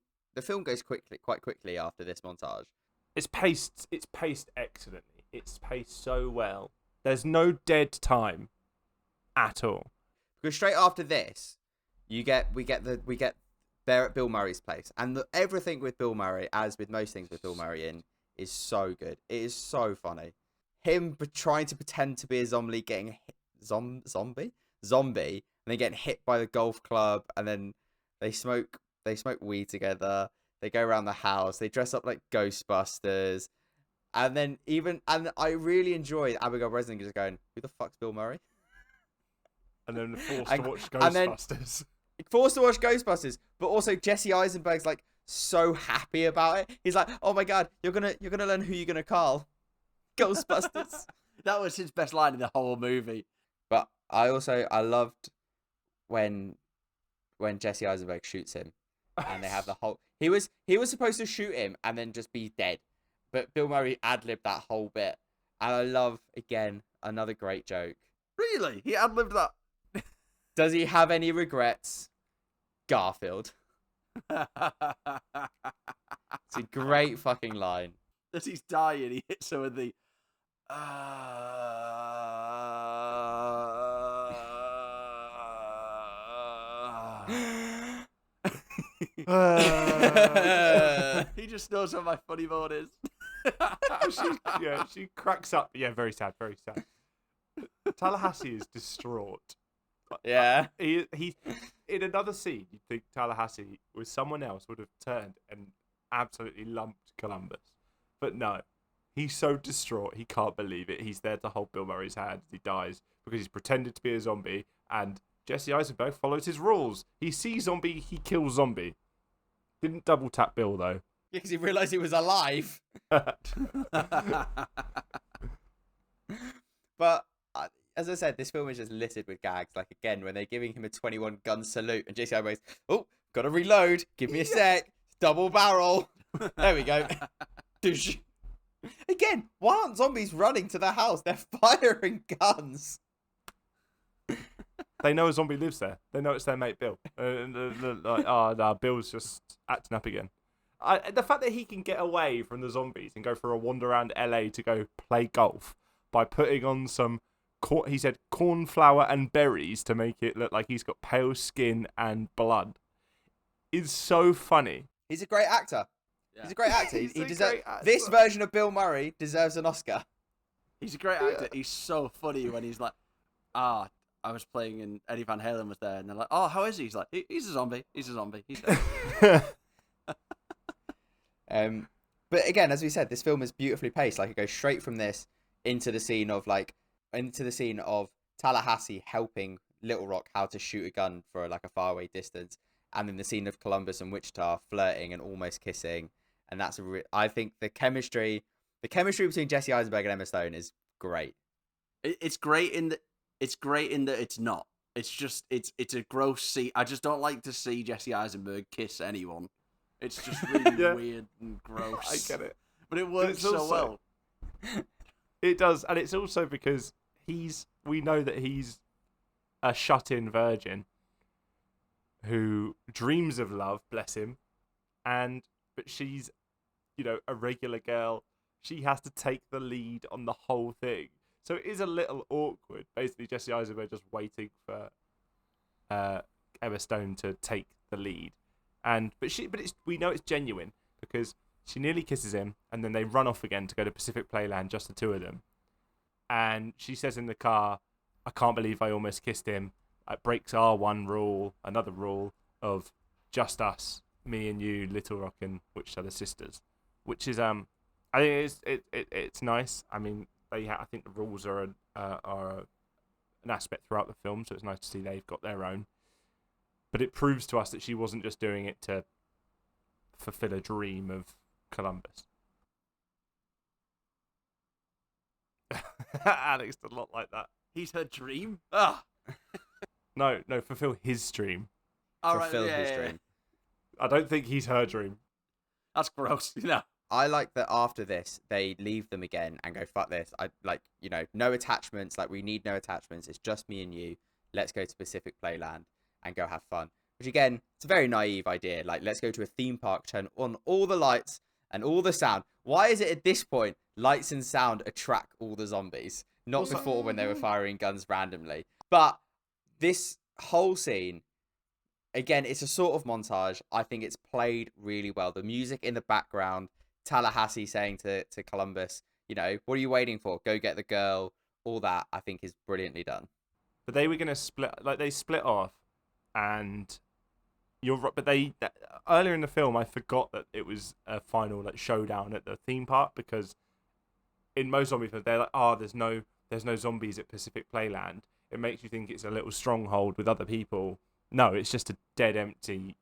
goes quite quickly after this montage. It's paced excellently. It's paced so well. There's no dead time at all. Because straight after this, we get there at Bill Murray's place, and everything with Bill Murray, as with most things with Bill Murray in, is so good. It is so funny. Him trying to pretend to be a zombie, getting zombie, and then getting hit by the golf club, and then they smoke weed together. They go around the house. They dress up like Ghostbusters, and I really enjoyed Abigail Breslin just going, "Who the fuck's Bill Murray?" And then forced to watch Ghostbusters. Forced to watch Ghostbusters, but also Jesse Eisenberg's like so happy about it. He's like, "Oh my god, you're gonna learn who you're gonna call, Ghostbusters." That was his best line in the whole movie. But I loved when Jesse Eisenberg shoots him, and they have the whole. He was supposed to shoot him and then just be dead, but Bill Murray ad-libbed that whole bit, and I love again another great joke. Really, he ad-libbed that. Does he have any regrets? Garfield. It's a great fucking line. As he's dying, he hits her with the. He just knows what my funny mode is. She cracks up. Yeah, very sad, very sad. Tallahassee is distraught. Yeah. He in another scene, you'd think Tallahassee with someone else would have turned and absolutely lumped Columbus. But no. He's so distraught, he can't believe it. He's there to hold Bill Murray's hand as he dies because he's pretended to be a zombie, and Jesse Eisenberg follows his rules. He sees zombie, he kills zombie. Didn't double tap Bill though. Yeah, because he realised he was alive. But as I said, this film is just littered with gags. Like, again, when they're giving him a 21 gun salute, and Jesse Eisenberg's, "Oh, gotta reload. Give me a sec. Double barrel." There we go. Again, why aren't zombies running to their house? They're firing guns. They know a zombie lives there. They know it's their mate Bill. Bill's just acting up again. The fact that he can get away from the zombies and go for a wander around LA to go play golf by putting on some, he said, cornflower and berries to make it look like he's got pale skin and blood, is so funny. He's a great actor. Yeah. He's a great actor. He deserves great actor. This version of Bill Murray deserves an Oscar. He's a great actor. He's so funny when he's like, I was playing and Eddie Van Halen was there, and they're like, "Oh, how is he?" He's like, "He's a zombie. He's a zombie. He's dead." But again, as we said, this film is beautifully paced. Like, it goes straight from this into the scene of Tallahassee helping Little Rock how to shoot a gun for like a faraway distance, and then the scene of Columbus and Wichita flirting and almost kissing. And that's I think the chemistry between Jesse Eisenberg and Emma Stone is great. It's great in that it's not. It's just it's a gross scene. I just don't like to see Jesse Eisenberg kiss anyone. It's just really weird and gross. I get it. But it works so well. It does, and it's also because we know that he's a shut-in virgin who dreams of love, bless him, but she's, a regular girl. She has to take the lead on the whole thing. So it is a little awkward. Basically, Jesse Eisenberg just waiting for Emma Stone to take the lead, we know it's genuine because she nearly kisses him, and then they run off again to go to Pacific Playland, just the two of them. And she says in the car, "I can't believe I almost kissed him. It breaks our another rule of just us, me and you, Little Rock and which are the sisters," which is I think it's nice. I mean, I think the rules are an aspect throughout the film, so it's nice to see they've got their own. But it proves to us that she wasn't just doing it to fulfill a dream of Columbus. Alex did a lot like that. He's her dream? Ah. No, fulfill his dream. Fulfill his dream. I don't think he's her dream. That's gross, I like that after this, they leave them again and go, fuck this. No attachments. Like, we need no attachments. It's just me and you. Let's go to Pacific Playland and go have fun. Which, again, it's a very naive idea. Like, let's go to a theme park, turn on all the lights and all the sound. Why is it at this point lights and sound attract all the zombies? Not before when they were firing guns randomly. But this whole scene, again, it's a sort of montage. I think it's played really well. The music in the background, Tallahassee saying to Columbus, what are you waiting for? Go get the girl. All that, I think, is brilliantly done. But they were going to split, they split off, and you're right. But earlier in the film, I forgot that it was a final showdown at the theme park, because in most zombie films, they're like, there's no zombies at Pacific Playland. It makes you think it's a little stronghold with other people. No, it's just a dead, empty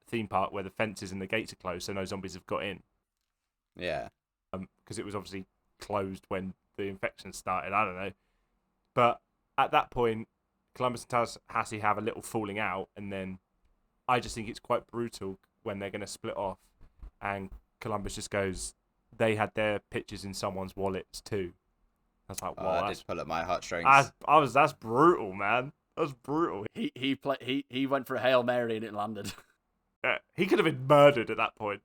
theme park where the fences and the gates are closed, so no zombies have got in. Yeah. Because it was obviously closed when the infection started. I don't know. But at that point, Columbus and Tallahassee have a little falling out, and then I just think it's quite brutal when they're going to split off, and Columbus just goes, "They had their pictures in someone's wallets too." I was like, "Wow, that did pull at my heartstrings." That's brutal, man. That's brutal. He went for a Hail Mary and it landed. Yeah, he could have been murdered at that point.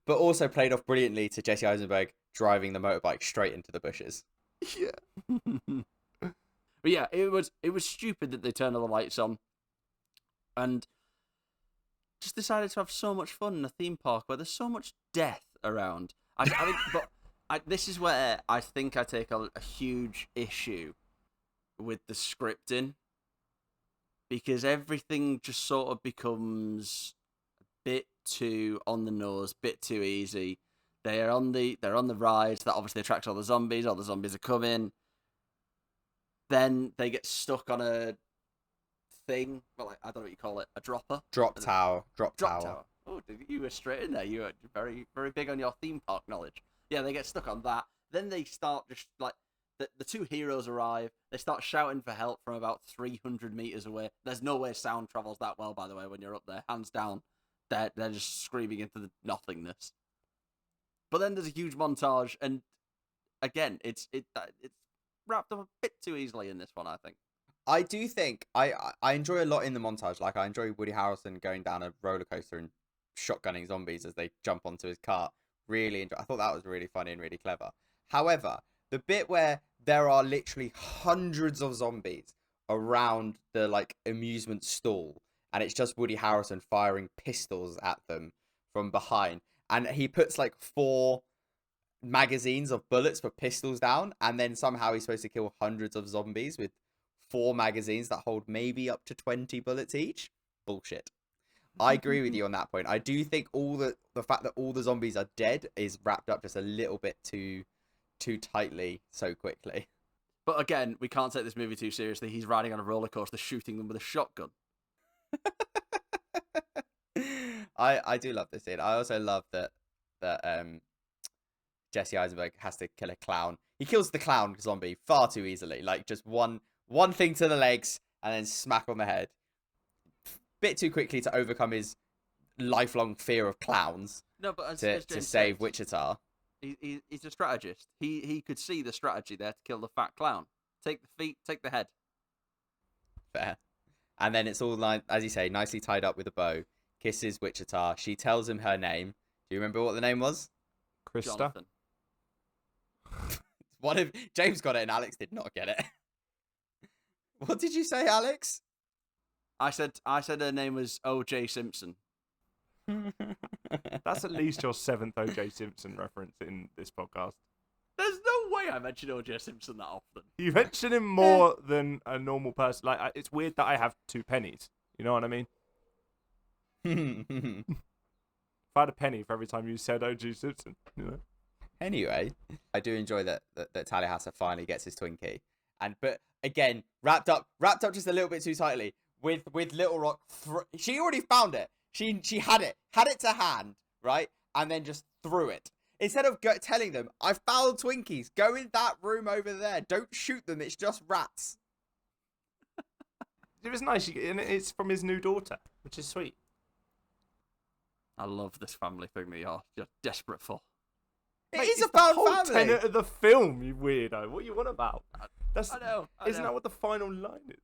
But also played off brilliantly to Jesse Eisenberg driving the motorbike straight into the bushes. Yeah. But yeah, it was stupid that they turned all the lights on and just decided to have so much fun in a theme park where there's so much death around. This is where I think I take a huge issue with the scripting, because everything just sort of becomes a bit too on the nose, bit too easy. They're on the rides that obviously attract all the zombies. All the zombies are coming. Then they get stuck on a thing. Well, I don't know what you call it. A dropper. Drop tower. Oh, you were straight in there. You were very, very big on your theme park knowledge. Yeah, they get stuck on that. Then they start just the two heroes arrive. They start shouting for help from about 300 meters away. There's no way sound travels that well, by the way, when you're up there. Hands down. They're just screaming into the nothingness. But then there's a huge montage, and again, it's wrapped up a bit too easily in this one, I think. I do think I enjoy a lot in the montage. Like, I enjoy Woody Harrelson going down a roller coaster and shotgunning zombies as they jump onto his cart. I thought that was really funny and really clever. However, the bit where there are literally hundreds of zombies around the amusement stall, and it's just Woody Harrelson firing pistols at them from behind, and he puts 4 magazines of bullets for pistols down, and then somehow he's supposed to kill hundreds of zombies with 4 magazines that hold maybe up to 20 bullets each. Bullshit. I agree with you on that point. I do think the fact that all the zombies are dead is wrapped up just a little bit too tightly so quickly. But again, we can't take this movie too seriously. He's riding on a roller coaster shooting them with a shotgun. I do love this scene. I also love that Jesse Eisenberg has to kill a clown. He kills the clown zombie far too easily. Just one thing to the legs and then smack on the head. Bit too quickly to overcome his lifelong fear of clowns No, but as to James save said, Wichita. he's a strategist. He could see the strategy there to kill the fat clown. Take the feet, take the head. Fair. And then it's all like, as you say, nicely tied up with a bow. Kisses Wichita. She tells him her name. Do you remember what the name was? Krista. Jonathan. What if James got it and Alex did not get it? What did you say, Alex? I said her name was O.J. Simpson. That's at least your 7th O.J. Simpson reference in this podcast. There's no way I mention O.J. Simpson that often. You mention him more than a normal person. Like, it's weird that I have 2 pennies. You know what I mean? If I had a penny for every time you said O.J. Simpson, you know. Anyway, I do enjoy that Tallahassee finally gets his Twinkie, but again, wrapped up just a little bit too tightly with Little Rock. She already found it. She had it to hand, right, and then just threw it. Instead of telling them, I found Twinkies, go in that room over there. Don't shoot them. It's just rats. It was nice. And it's from his new daughter, which is sweet. I love this family thing that you're desperate for. It is it's a found the whole family. tenet of the film, you weirdo. What you want about? I know. Isn't that what the final line is?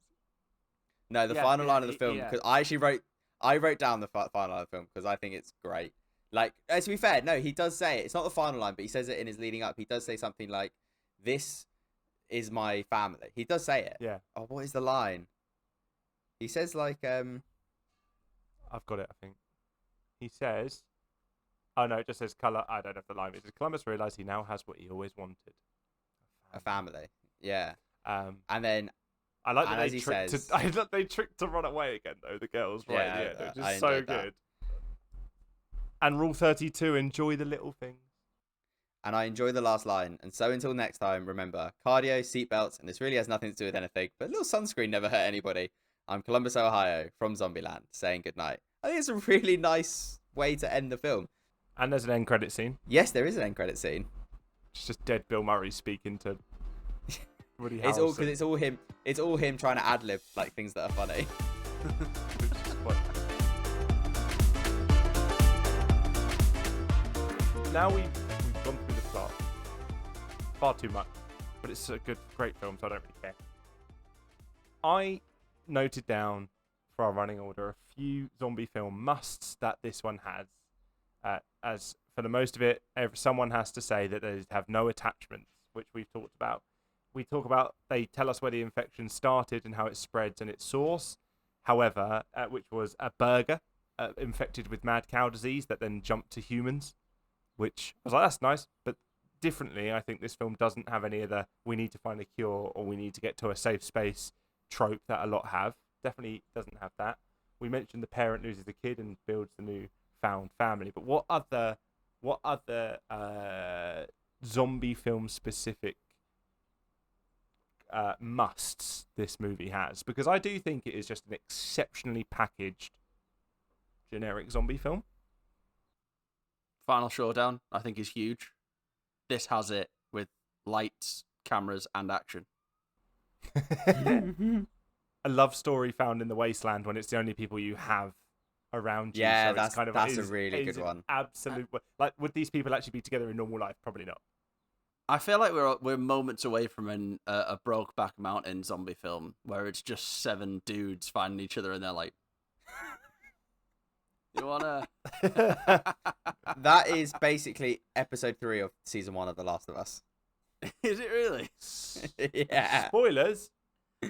No, the final line of the film, because I wrote down the final line of the film because I think it's great. Like, to be fair, no, he does say it. It's not the final line, but he says it in his leading up. He does say something like, "This is my family." He does say it. Yeah. Oh, what is the line? He says like, I've got it, I think. He says, oh no, it just says color. I don't know if the line is. Columbus realized he now has what he always wanted. a family. Yeah. And then I like that as he says, they tricked to run away again though, the girls, right? Yeah, Which I is so enjoyed that. good. And rule 32, enjoy the little things. and I enjoy the last line. And so until next time, remember, cardio, seatbelts, and this really has nothing to do with anything, but a little sunscreen never hurt anybody. I'm Columbus, Ohio, from Zombieland, saying goodnight. I think it's a really nice way to end the film. And there's an end credit scene. Yes, there is an end credit scene. It's just dead Bill Murray speaking to Woody It's all Harrelson. because it's all him. It's all him trying to ad lib like things that are funny. Which is what- Now we've gone through the plot far too much, but it's a great film, so I don't really care. I noted down for our running order a few zombie film musts that this one has. As for the most of it, someone has to say that they have no attachments, which we've talked about. We talk about, they tell us where the infection started and how it spreads and its source. However, which was a burger infected with mad cow disease that then jumped to humans, which I was like, that's nice. But differently, I think this film doesn't have any of the we need to find a cure or we need to get to a safe space trope that a lot have. Definitely doesn't have that. We mentioned the parent loses the kid and builds the new found family. But what other zombie film specific musts this movie has? Because I do think it is just an exceptionally packaged generic zombie film. Final Showdown, I think, is huge. This has it with lights, cameras, and action. A love story found in the wasteland when it's the only people you have around you. Yeah, so that's it's kind of, a really good an one. Absolute. Like, would these people actually be together in normal life? Probably not. I feel like we're moments away from a Brokeback Mountain zombie film where it's just 7 dudes finding each other and they're like, "You wanna?" That is basically episode 3 of season 1 of The Last of Us. Is it really? Yeah. Spoilers.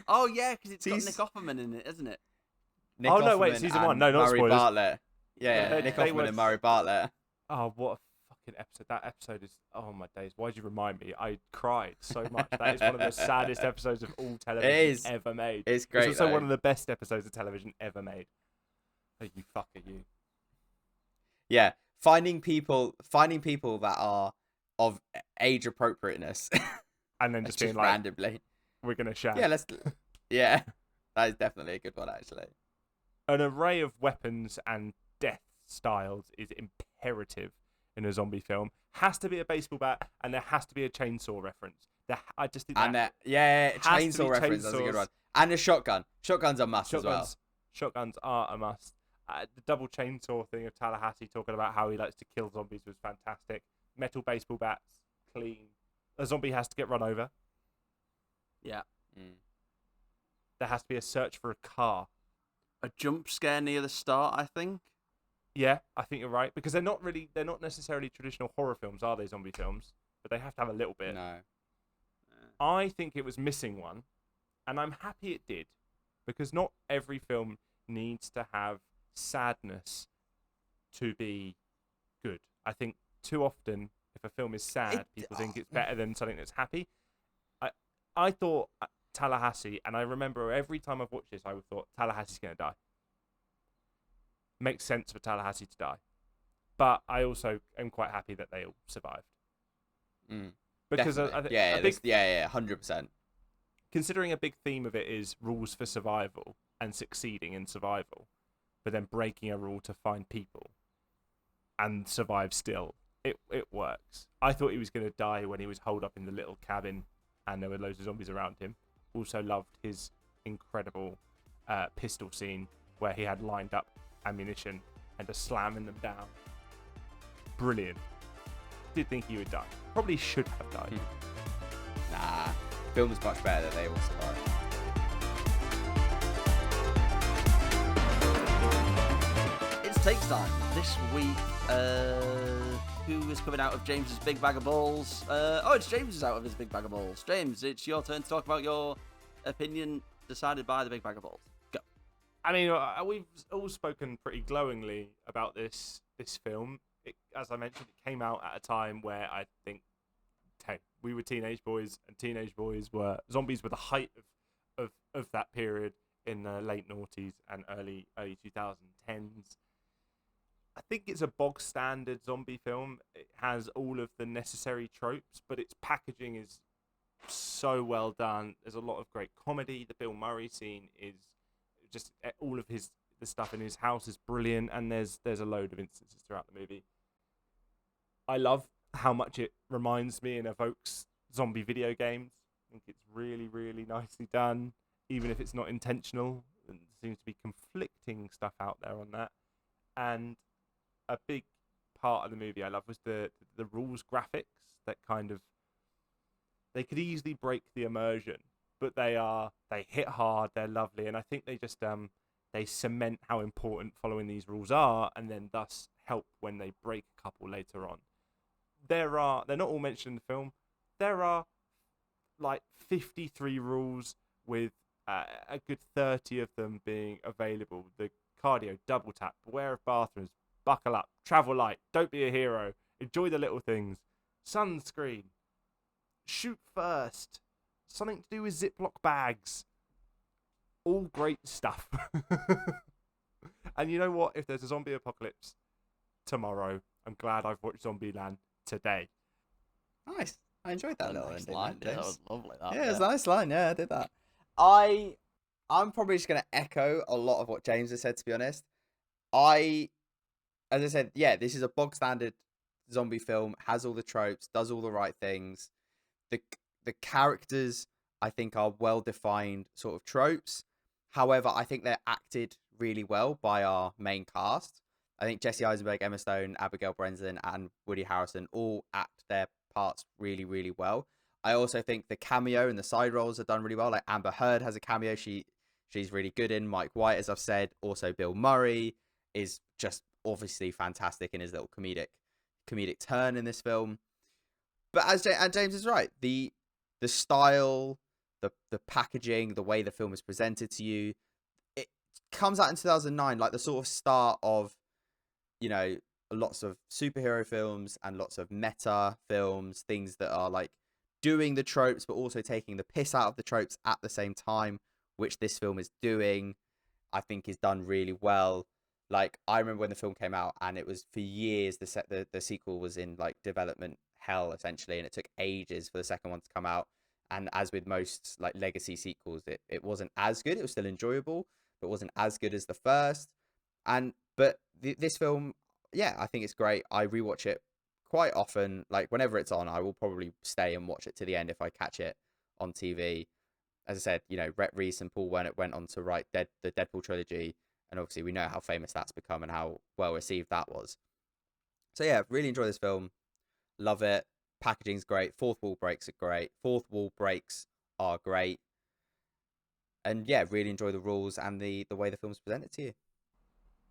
Oh yeah, because it's got Nick Offerman in it, isn't it? Nick Oh, no, wait, Offerman season 1. and No, not Murray spoilers. Bartlett. Yeah, Nick they Offerman were- and Murray Bartlett. Oh, what a fucking episode. That episode is, oh my days. Why'd you remind me? I cried so much. That is one of the saddest episodes of all television is. ever made. It's great. It's also though. one of the best episodes of television ever made. Oh, you fucker, you. Yeah, finding people that are of age appropriateness. And then just being just like, randomly. we're going to shag. Yeah, yeah, that is definitely a good one actually. An array of weapons and death styles is imperative in a zombie film. Has to be a baseball bat, and there has to be a chainsaw reference. I just think And that has to chainsaw be reference. That's a good chainsaws. one. And a shotgun. Shotgun's a must as well. Shotguns are a must. The double chainsaw thing of Tallahassee talking about how he likes to kill zombies was fantastic. Metal baseball bats, clean. A zombie has to get run over. Yeah. There has to be a search for a car. A jump scare near the start, I think. Yeah, I think you're right, because they're not necessarily traditional horror films, are they? Zombie films, but they have to have a little bit. No. I think it was missing one, and I'm happy it did, because not every film needs to have sadness to be good. I think too often, if a film is sad, people think it's better than something that's happy. I thought Tallahassee, and I remember every time I've watched this, I thought Tallahassee's going to die. Makes sense for Tallahassee to die. But I also am quite happy that they all survived. Because yeah, 100%. Considering a big theme of it is rules for survival and succeeding in survival, but then breaking a rule to find people and survive still, it works. I thought he was going to die when he was holed up in the little cabin and there were loads of zombies around him. Also loved his incredible pistol scene where he had lined up ammunition and just slamming them down. Brilliant. Did think he would die. Probably should have died. Nah, film is much better that they all survive. It's Takes Time. This week, who is coming out of James's big bag of balls? It's James is out of his big bag of balls. James, it's your turn to talk about your opinion decided by the big bag of balls. Go. I mean, we've all spoken pretty glowingly about this film. As I mentioned, it came out at a time where I think we were teenage boys, and zombies were the height of that period in the late noughties and early 2010s. I think it's a bog standard zombie film. It has all of the necessary tropes, but its packaging is so well done. There's a lot of great comedy. The Bill Murray scene is just all of the stuff in his house is brilliant, and there's a load of instances throughout the movie. I love how much it reminds me and evokes zombie video games. I think it's really, really nicely done, even if it's not intentional. There seems to be conflicting stuff out there on that. And a big part of the movie I love was the rules graphics that they could easily break the immersion, but they hit hard, they're lovely, and I think they just they cement how important following these rules are, and then thus help when they break a couple later on. They're not all mentioned in the film. There are like 53 rules with a good 30 of them being available. The cardio, double tap, beware of bathrooms, buckle up, travel light, don't be a hero, enjoy the little things, sunscreen, shoot first, something to do with Ziploc bags. All great stuff. And you know what? If there's a zombie apocalypse tomorrow, I'm glad I've watched Zombieland today. Nice. I enjoyed that little ending. line. Yeah, that was lovely. Yeah, it was a nice line. Yeah, I did that. I'm probably just going to echo a lot of what James has said, to be honest. As I said, yeah, this is a bog standard zombie film, has all the tropes, does all the right things. The characters, I think, are well-defined sort of tropes. However, I think they're acted really well by our main cast. I think Jesse Eisenberg, Emma Stone, Abigail Breslin, and Woody Harrelson all act their parts really, really well. I also think the cameo and the side roles are done really well. Like Amber Heard has a cameo she's really good in. Mike White, as I've said. Also, Bill Murray is just obviously fantastic in his little comedic turn in this film. But and James is right. The style, the packaging, the way the film is presented to you, it comes out in 2009, like the sort of start of, lots of superhero films and lots of meta films, things that are like doing the tropes but also taking the piss out of the tropes at the same time, which this film is doing. I think is done really well. Like, I remember when the film came out, and it was for years the sequel was in like development hell essentially, and it took ages for the second one to come out. And as with most like legacy sequels, it wasn't as good. It was still enjoyable, but it wasn't as good as the first. But this film, yeah, I think it's great. I rewatch it quite often. Like, whenever it's on, I will probably stay and watch it to the end if I catch it on TV. As I said, Rhett Reese and Paul Wernick went on to write the Deadpool trilogy. and obviously we know how famous that's become and how well received that was. So yeah, really enjoy this film. Love it. Packaging's great. Fourth wall breaks are great. And yeah, really enjoy the rules and the way the film's presented to you.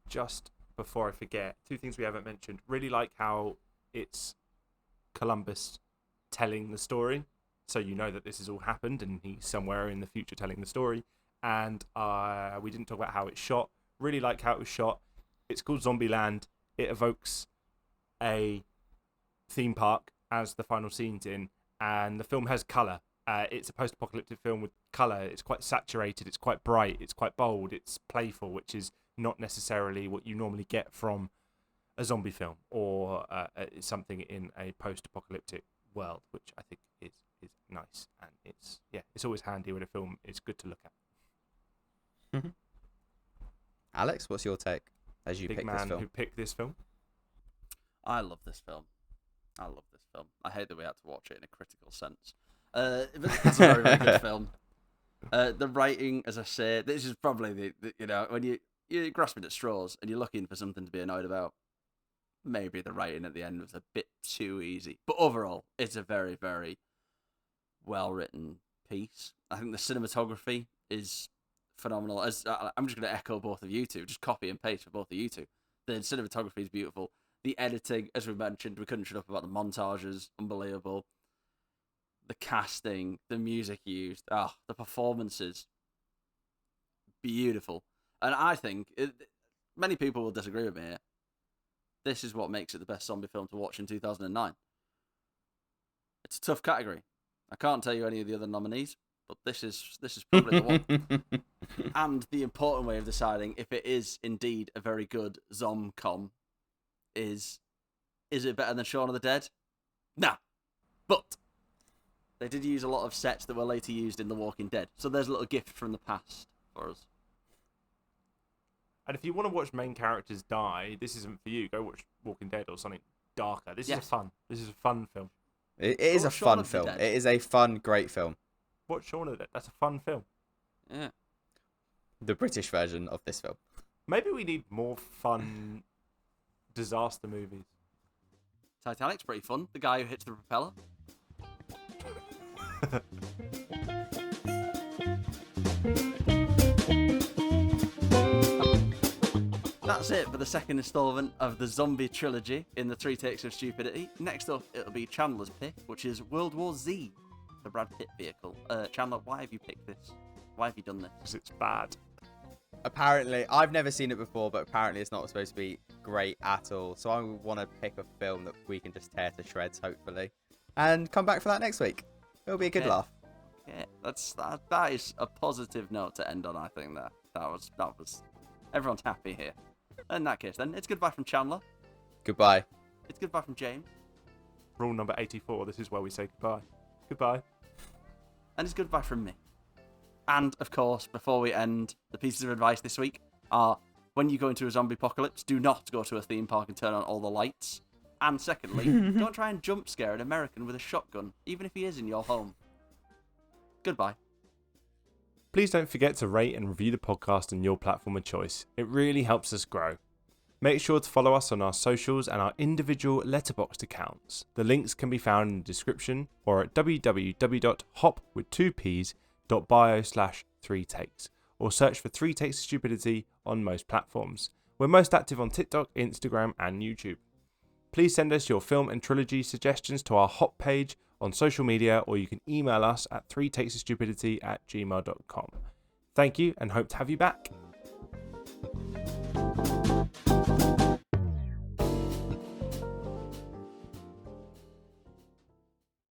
Just before I forget, 2 things we haven't mentioned. Really like how it's Columbus telling the story, so you know that this has all happened and he's somewhere in the future telling the story. And we didn't talk about how it's shot. Really like how it was shot. It's called Zombieland. It evokes a theme park as the final scene's in, and the film has colour. It's a post-apocalyptic film with colour. It's quite saturated, it's quite bright, it's quite bold, it's playful, which is not necessarily what you normally get from a zombie film or something in a post-apocalyptic world, which I think is nice. And it's always handy when a film is good to look at. Alex, what's your take as you Big pick man this film? who picked this film. I love this film. I hate that we had to watch it in a critical sense. But it's a very, very good film. The writing, as I say, this is probably the when you're grasping at straws and you're looking for something to be annoyed about, maybe the writing at the end was a bit too easy. But overall, it's a very, very well-written piece. I think the cinematography is phenomenal. As I'm just going to echo both of you two, just copy and paste for both of you two. The cinematography is beautiful. The editing, as we mentioned, we couldn't shut up about the montages, unbelievable. The casting, the music used, the performances, beautiful. And I think, many people will disagree with me here, this is what makes it the best zombie film to watch in 2009. It's a tough category. I can't tell you any of the other nominees, but this is probably the one. And the important way of deciding if it is indeed a very good zom-com is it better than Shaun of the Dead? No. But they did use a lot of sets that were later used in The Walking Dead. So there's a little gift from the past for us. And if you want to watch main characters die, this isn't for you. Go watch Walking Dead or something darker. This is a fun film. It is a fun film. It is a fun, great film. Watch Shaun of the Dead. That's a fun film. Yeah. The British version of this film. Maybe we need more fun disaster movies. Titanic's pretty fun. The guy who hits the propeller. That's it for the second installment of the Zombie Trilogy in the Three Takes of Stupidity. Next up, it'll be Chandler's pick, which is World War Z, the Brad Pitt vehicle. Chandler, why have you picked this? Why have you done this? Because it's bad. Apparently, I've never seen it before, but apparently it's not supposed to be great at all. So I want to pick a film that we can just tear to shreds, hopefully, and come back for that next week. It'll be a good laugh. Yeah, that is a positive note to end on. I think that was everyone's happy here. In that case, then it's goodbye from Chandler. Goodbye. It's goodbye from James. Rule number 84. This is where we say goodbye. Goodbye. And it's goodbye from me. And, of course, before we end, the pieces of advice this week are, when you go into a zombie apocalypse, do not go to a theme park and turn on all the lights. And secondly, don't try and jump scare an American with a shotgun, even if he is in your home. Goodbye. Please don't forget to rate and review the podcast on your platform of choice. It really helps us grow. Make sure to follow us on our socials and our individual Letterboxd accounts. The links can be found in the description or at www.hop.bio/3takes or search for 3 Takes of Stupidity on most platforms. We're most active on TikTok, Instagram and YouTube. Please send us your film and trilogy suggestions to our Hop page on social media, or you can email us at 3takesofstupidity@gmail.com. Thank you and hope to have you back.